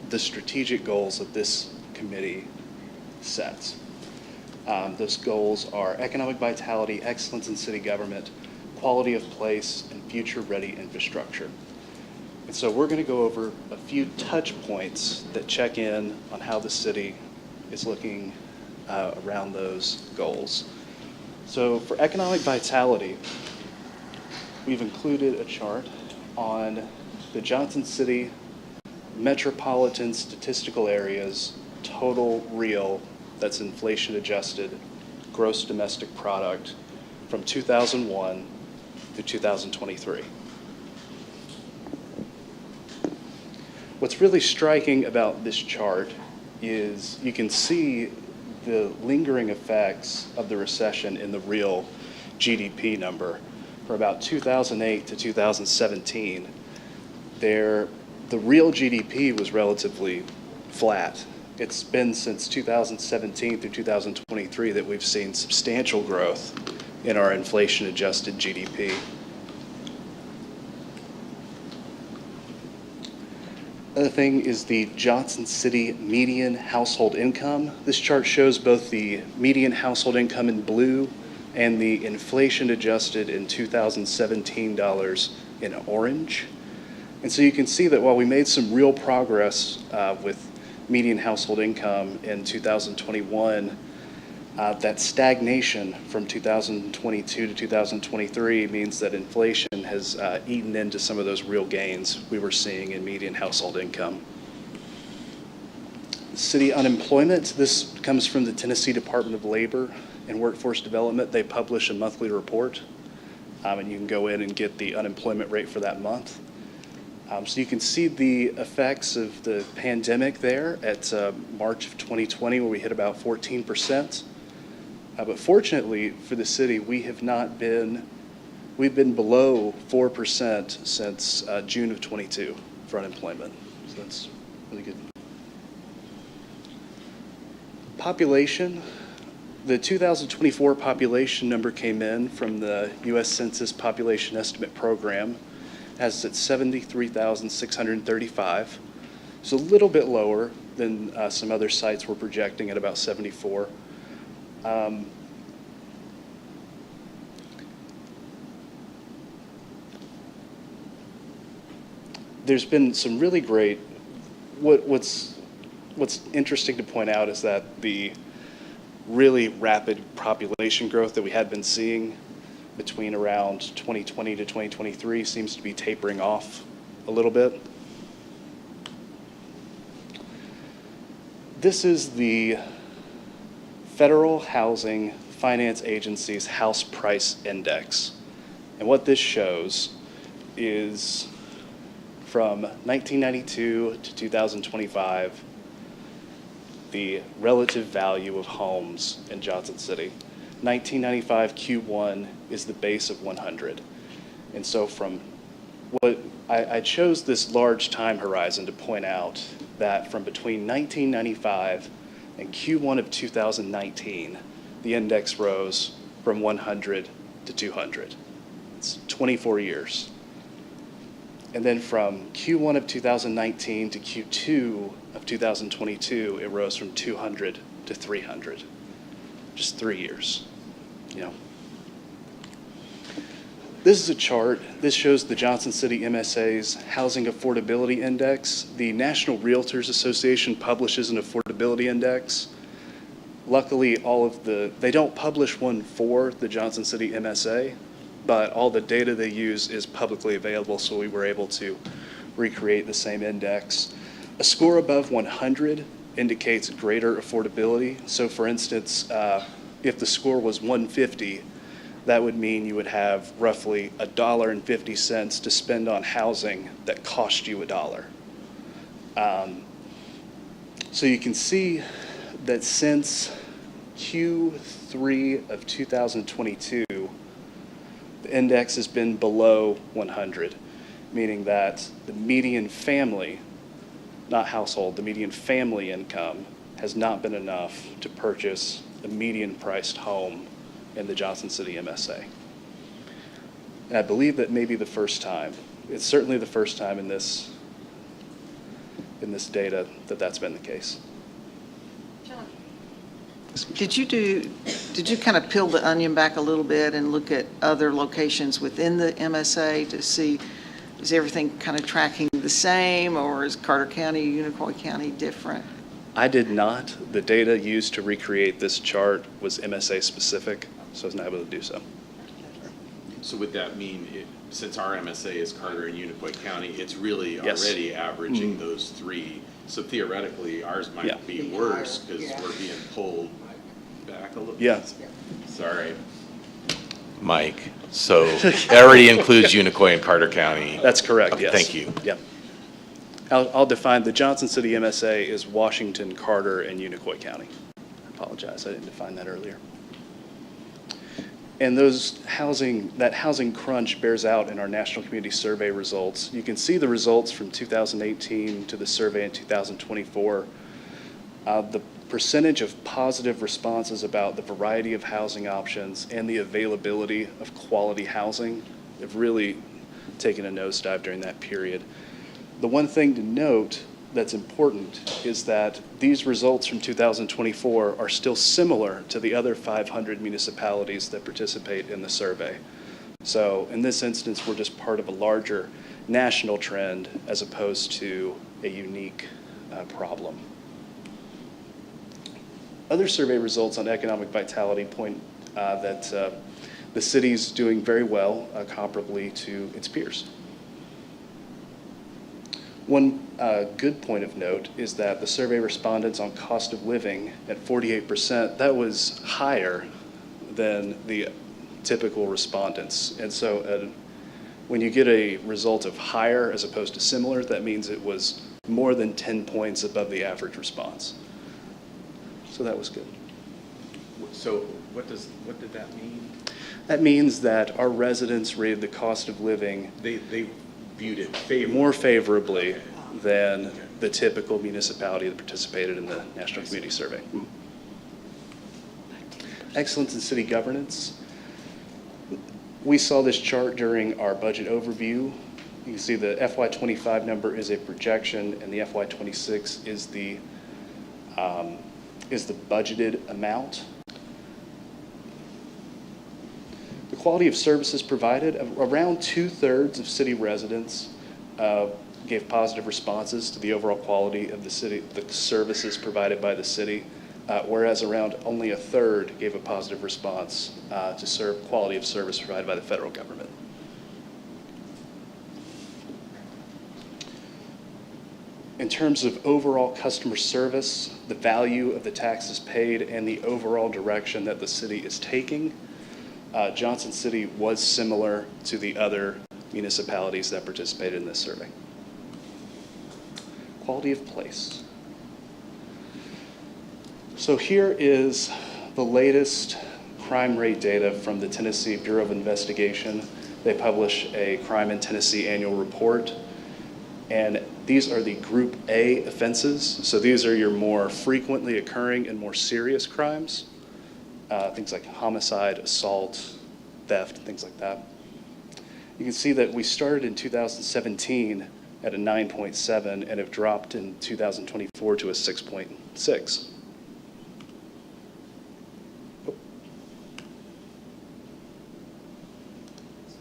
the strategic goals that this committee sets. Those goals are economic vitality, excellence in city government, quality of place, and future-ready infrastructure. And so we're going to go over a few touch points that check in on how the city is looking around those goals. So for economic vitality, we've included a chart on the Johnson City metropolitan statistical areas total real, that's inflation adjusted, gross domestic product from 2001 to 2023. What's really striking about this chart is you can see the lingering effects of the recession in the real GDP number. For about 2008 to 2017, the real GDP was relatively flat. It's been since 2017 through 2023 that we've seen substantial growth in our inflation-adjusted GDP. Another thing is the Johnson City median household income. This chart shows both the median household income in blue and the inflation-adjusted in 2017 dollars in orange. And so you can see that while we made some real progress with median household income in 2021, that stagnation from 2022 to 2023 means that inflation has eaten into some of those real gains we were seeing in median household income. City unemployment, this comes from the Tennessee Department of Labor and Workforce Development. They publish a monthly report, and you can go in and get the unemployment rate for that month. So you can see the effects of the pandemic there at March of 2020, where we hit about 14%. But fortunately for the city, we've been below 4% since June of 22 for unemployment. So that's really good. Population, the 2024 population number came in from the U.S. Census Population Estimate Program, has it at 73,635. It's a little bit lower than some other sites were projecting at about 74. There's been some really great, what's interesting to point out is that the really rapid population growth that we had been seeing between around 2020 to 2023 seems to be tapering off a little bit. This is the Federal Housing Finance Agency's House Price Index. And what this shows is from 1992 to 2025, the relative value of homes in Johnson City. 1995 Q1 is the base of 100. And so from what I chose this large time horizon to point out that from between 1995 and Q1 of 2019, the index rose from 100 to 200. It's 24 years. And then from Q1 of 2019 to Q2 of 2022, it rose from 200 to 300. Just 3 years, you know. This is a chart. This shows the Johnson City MSA's Housing Affordability Index. The National Realtors Association publishes an affordability index. Luckily, they don't publish one for the Johnson City MSA, but all the data they use is publicly available, so we were able to recreate the same index. A score above 100 indicates greater affordability. So for instance, if the score was 150, that would mean you would have roughly $1.50 to spend on housing that cost you $1. So you can see that since Q3 of 2022, the index has been below 100, meaning that the median family, not household, the median family income has not been enough to purchase a median priced home in the Johnson City MSA. And I believe that may be the first time. It's certainly the first time in this data that that's been the case. Did you kind of peel the onion back a little bit and look at other locations within the MSA to see, is everything kind of tracking the same, or is Carter County, Unicoi County different? I did not. The data used to recreate this chart was MSA specific, so I was not able to do so. So would that mean, since our MSA is Carter and Unicoi County, it's really Yes. already averaging those three? So theoretically, ours Yeah. might be worse because we're being pulled back a little? Yeah. Sorry. Mike, so it already includes Unicoi and Carter County? That's correct, Okay, yes. thank you. Yep. I'll define, the Johnson City MSA is Washington, Carter, and Unicoi County. I apologize, I didn't define that earlier. And that housing crunch bears out in our National Community Survey results. You can see the results from 2018 to the survey in 2024. The percentage of positive responses about the variety of housing options and the availability of quality housing have really taken a nosedive during that period. The one thing to note that's important is that these results from 2024 are still similar to the other 500 municipalities that participate in the survey. So in this instance, we're just part of a larger national trend as opposed to a unique problem. Other survey results on economic vitality point that the city's doing very well comparably to its peers. One good point of note is that the survey respondents on cost of living at 48%, that was higher than the typical respondents. And so when you get a result of higher as opposed to similar, that means it was more than 10 points above the average response. So that was good. So what did that mean? That means that our residents rated the cost of living They viewed it favorably. more favorably than the typical municipality that participated in the National Community Survey. Excellence in city governance. We saw this chart during our budget overview. You can see the FY25 number is a projection, and the FY26 is the budgeted amount. The quality of services provided, around 2/3 of city residents gave positive responses to the overall quality of the services provided by the city, whereas around only 1/3 gave a positive response to quality of service provided by the federal government. In terms of overall customer service, the value of the taxes paid, and the overall direction that the city is taking, Johnson City was similar to the other municipalities that participated in this survey. Quality of place. So here is the latest crime rate data from the Tennessee Bureau of Investigation. They publish a Crime in Tennessee annual report, and these are the Group A offenses. So these are your more frequently occurring and more serious crimes. Things like homicide, assault, theft, things like that. You can see that we started in 2017 at a 9.7 and have dropped in 2024 to a 6.6.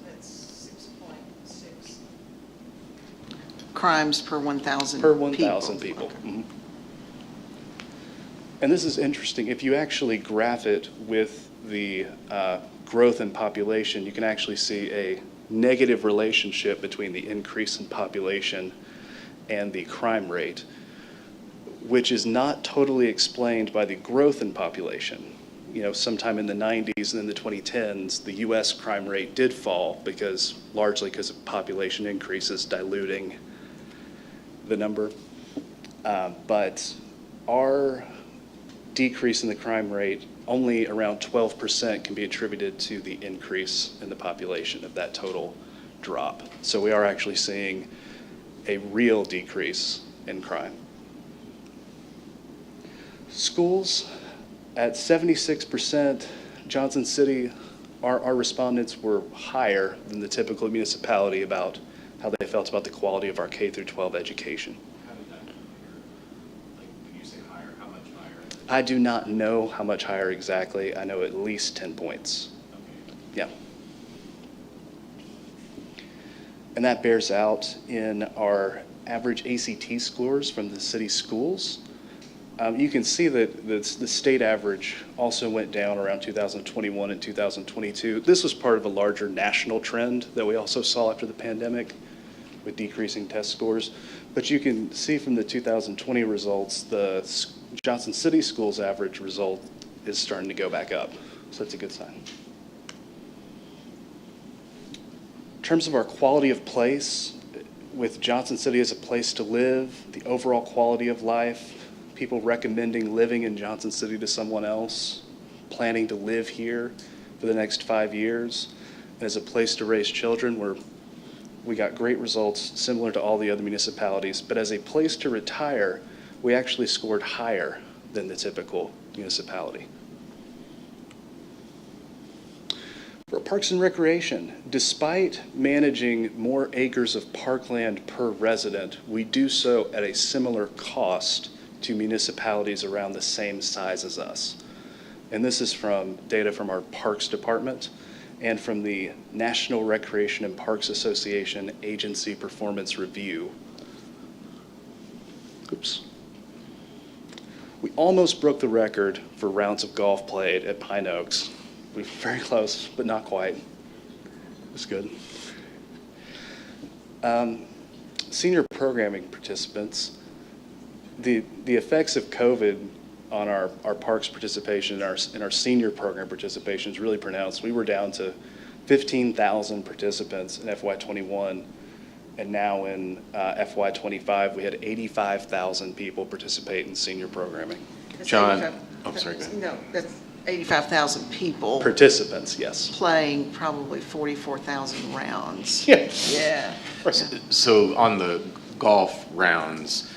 That's 6.6 crimes per 1,000 Per people. 1,000 people. Mhm. And this is interesting. If you actually graph it with the growth in population, you can actually see a negative relationship between the increase in population and the crime rate, which is not totally explained by the growth in population. You know, sometime in the 90s and in the 2010s, the US crime rate did fall largely because of population increases diluting the number. But our decrease in the crime rate, only around 12% can be attributed to the increase in the population of that total drop. So we are actually seeing a real decrease in crime. Schools, at 76%, Johnson City, our respondents were higher than the typical municipality about how they felt about the quality of our K through 12 education. I do not know how much higher exactly. I know at least 10 points. Yeah. And that bears out in our average ACT scores from the city schools. You can see that the state average also went down around 2021 and 2022. This was part of a larger national trend that we also saw after the pandemic with decreasing test scores. But you can see from the 2020 results, the Johnson City Schools average result is starting to go back up. So that's a good sign. In terms of our quality of place, with Johnson City as a place to live, the overall quality of life, people recommending living in Johnson City to someone else, planning to live here for the next 5 years, and as a place to raise children, we got great results similar to all the other municipalities. But as a place to retire, we actually scored higher than the typical municipality. For Parks and Recreation, despite managing more acres of parkland per resident, we do so at a similar cost to municipalities around the same size as us. And this is from data from our Parks Department and from the National Recreation and Parks Association Agency Performance Review. Oops. We almost broke the record for rounds of golf played at Pine Oaks. We were very close, but not quite. It was good. Senior programming participants, the effects of COVID on our parks participation and our senior program participation is really pronounced. We were down to 15,000 participants in FY21, and now in FY25 we had 85,000 people participate in senior programming. John, I'm sorry, go ahead. No, that's 85,000 people. Participants, yes. Playing probably 44,000 rounds. Yeah. Yeah. So on the golf rounds,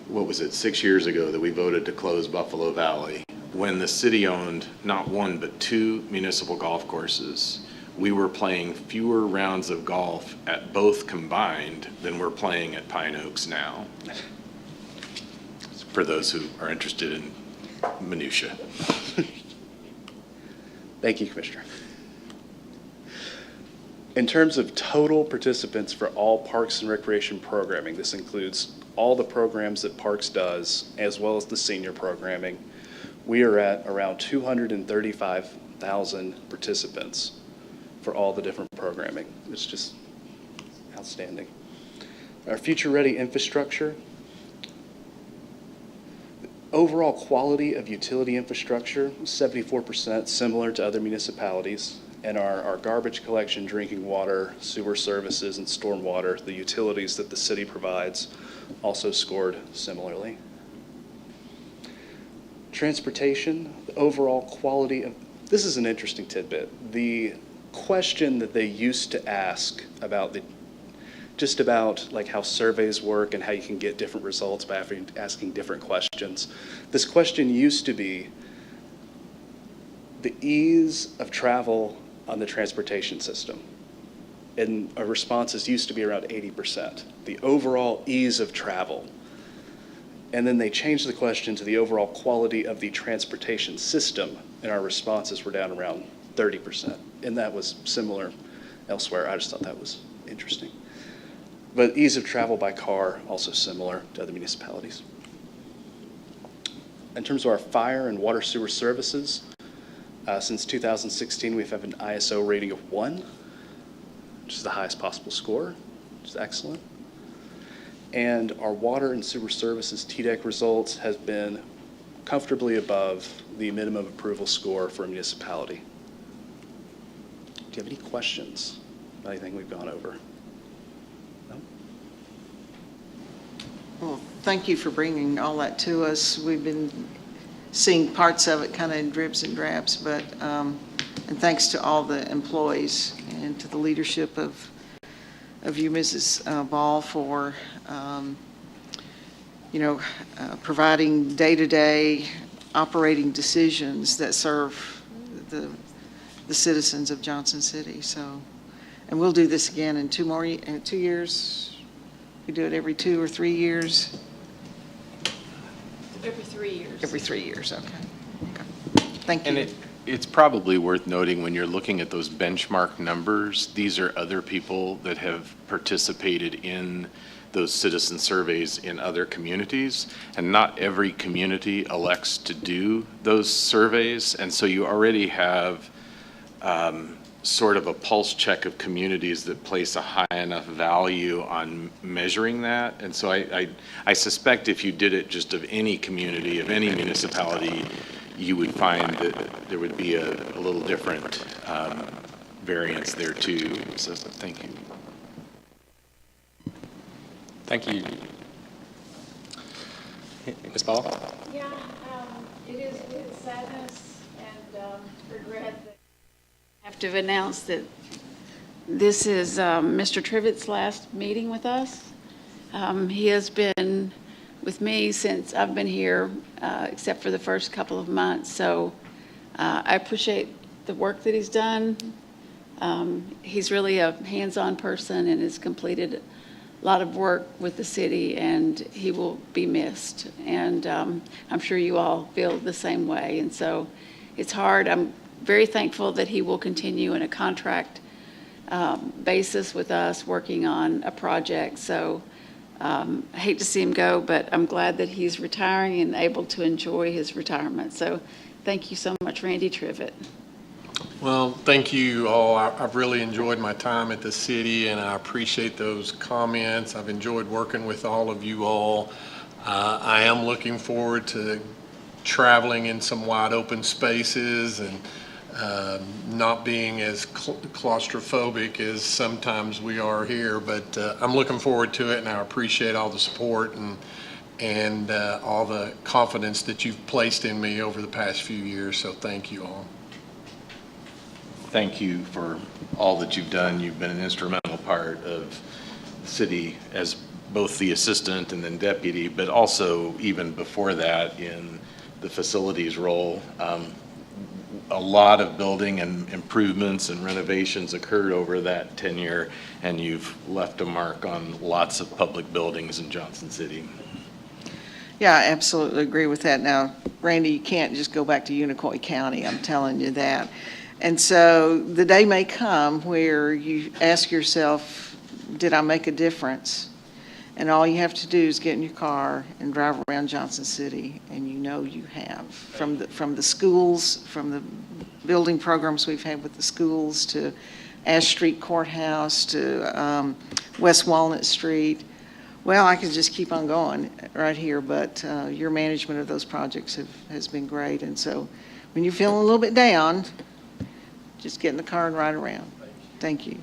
what was it, 6 years ago that we voted to close Buffalo Valley? When the city owned not one, but 2 municipal golf courses, we were playing fewer rounds of golf at both combined than we're playing at Pine Oaks now. For those who are interested in minutia. Thank you, Commissioner. In terms of total participants for all Parks and Recreation programming, this includes all the programs that Parks does, as well as the senior programming, we are at around 235,000 participants for all the different programming. It's just outstanding. Our future-ready infrastructure, overall quality of utility infrastructure, 74%, similar to other municipalities. And our garbage collection, drinking water, sewer services, and stormwater, the utilities that the city provides, also scored similarly. Transportation, the overall quality of, this is an interesting tidbit. The question that they used to ask about just about like how surveys work and how you can get different results by asking different questions. This question used to be the ease of travel on the transportation system. And our responses used to be around 80%, the overall ease of travel. And then they changed the question to the overall quality of the transportation system, and our responses were down around 30%. And that was similar elsewhere. I just thought that was interesting. But ease of travel by car, also similar to other municipalities. In terms of our fire and water sewer services, since 2016, we've had an ISO rating of 1, which is the highest possible score, which is excellent. And our water and sewer services TDEC results has been comfortably above the minimum approval score for a municipality. Do you have any questions about anything we've gone over? Well, thank you for bringing all that to us. We've been seeing parts of it kind of in dribs and drabs, but, and thanks to all the employees and to the leadership of you, Mrs. Ball, for, providing day-to-day operating decisions that serve the citizens of Johnson City. So, and we'll do this again in 2 years. We do it every 2 or 3 years? Every 3 years. Every 3 years, okay. Thank you. And it's probably worth noting when you're looking at those benchmark numbers, these are other people that have participated in those citizen surveys in other communities, and not every community elects to do those surveys, and so you already have sort of a pulse check of communities that place a high enough value on measuring that. And so I suspect if you did it just of any community, of any municipality, you would find that there would be a little different variance there too. So thank you. Thank you. Ms. Ball? Yeah, it is with sadness and regret that I have to announce that this is Mr. Trivett's last meeting with us. He has been with me since I've been here, except for the first couple of months. So I appreciate the work that he's done. He's really a hands-on person and has completed a lot of work with the city, and he will be missed. And I'm sure you all feel the same way. And so it's hard. I'm very thankful that he will continue in a contract basis with us working on a project. So I hate to see him go, but I'm glad that he's retiring and able to enjoy his retirement. So thank you so much, Randy Trivet. Well, thank you all. I've really enjoyed my time at the city, and I appreciate those comments. I've enjoyed working with all of you all. I am looking forward to traveling in some wide open spaces and not being as claustrophobic as sometimes we are here, but I'm looking forward to it, and I appreciate all the support and all the confidence that you've placed in me over the past few years, so thank you all. Thank you for all that you've done. You've been an instrumental part of the city as both the assistant and then deputy, but also even before that in the facilities role. A lot of building and improvements and renovations occurred over that tenure, and you've left a mark on lots of public buildings in Johnson City. Yeah, I absolutely agree with that. Now, Randy, you can't just go back to Unicoi County, I'm telling you that. And so the day may come where you ask yourself, did I make a difference? And all you have to do is get in your car and drive around Johnson City, and you know you have. From the schools, from the building programs we've had with the schools, to Ash Street Courthouse, to West Walnut Street. Well, I could just keep on going right here, but your management of those projects has been great. And so when you're feeling a little bit down, just get in the car and ride around. Thank you.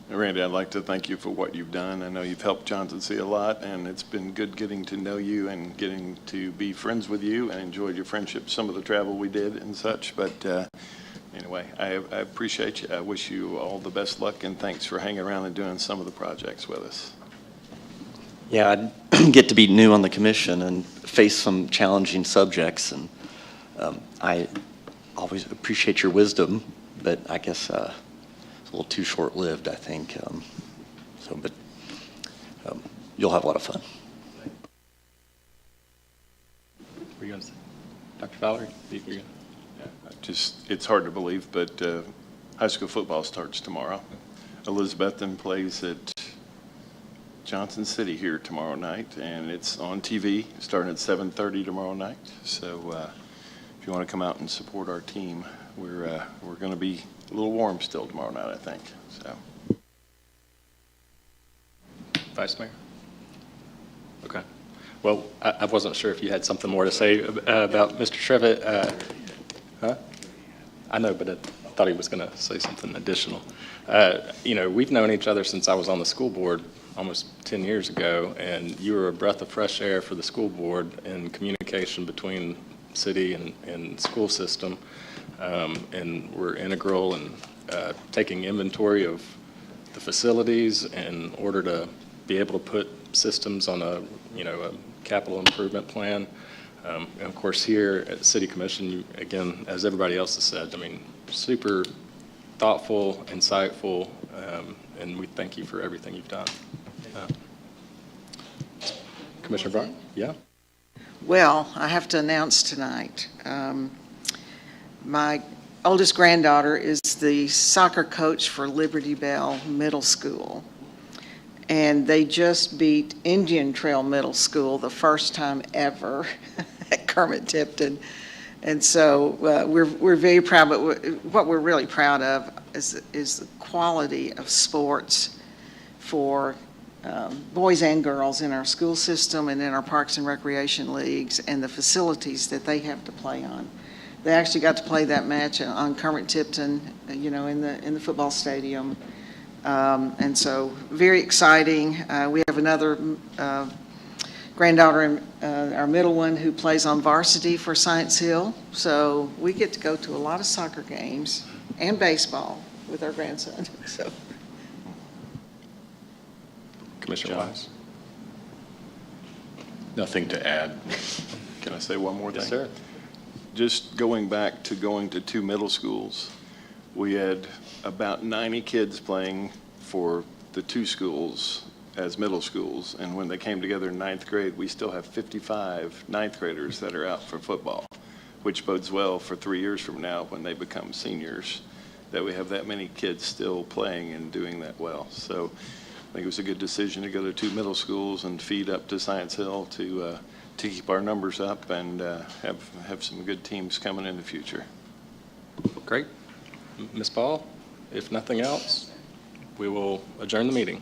Randy, I'd like to thank you for what you've done. I know you've helped Johnson City a lot, and it's been good getting to know you and getting to be friends with you, and enjoyed your friendship, some of the travel we did and such. But anyway, I appreciate you. I wish you all the best luck, and thanks for hanging around and doing some of the projects with us. Yeah, I get to be new on the commission and face some challenging subjects, and I always appreciate your wisdom, but I guess it's a little too short-lived, I think. But you'll have a lot of fun. Were you going to say? Dr. Valerie? It's hard to believe, but high school football starts tomorrow. Elizabethton plays at Johnson City here tomorrow night, and it's on TV starting at 7:30 tomorrow night. So if you want to come out and support our team, we're going to be a little warm still tomorrow night, I think. So, Vice Mayor? Okay. Well, I wasn't sure if you had something more to say about Mr. Trevitt. Huh? I know, but I thought he was going to say something additional. We've known each other since I was on the school board almost 10 years ago, and you were a breath of fresh air for the school board in communication between city and school system, and we're integral in taking inventory of the facilities in order to be able to put systems on a capital improvement plan. And of course, here at the City Commission, you, again, as everybody else has said, super thoughtful, insightful, and we thank you for everything you've done. Commissioner Brown? Yeah? Well, I have to announce tonight, my oldest granddaughter is the soccer coach for Liberty Bell Middle School. And they just beat Indian Trail Middle School the first time ever at Kermit-Tipton. And so we're very proud, but what we're really proud of is the quality of sports for boys and girls in our school system and in our parks and recreation leagues, and the facilities that they have to play on. They actually got to play that match on Kermit-Tipton, in the football stadium. And so very exciting. We have another granddaughter, our middle one, who plays on varsity for Science Hill. So we get to go to a lot of soccer games and baseball with our grandson. So. Commissioner Wise? Nothing to add. Can I say one more thing? Yes, sir. Just going back to going to 2 middle schools, we had about 90 kids playing for the 2 schools as middle schools, and when they came together in 9th grade, we still have 55 9th graders that are out for football, which bodes well for 3 years from now when they become seniors, that we have that many kids still playing and doing that well. So I think it was a good decision to go to 2 middle schools and feed up to Science Hill to keep our numbers up and have some good teams coming in the future. Great. Ms. Ball, if nothing else, we will adjourn the meeting.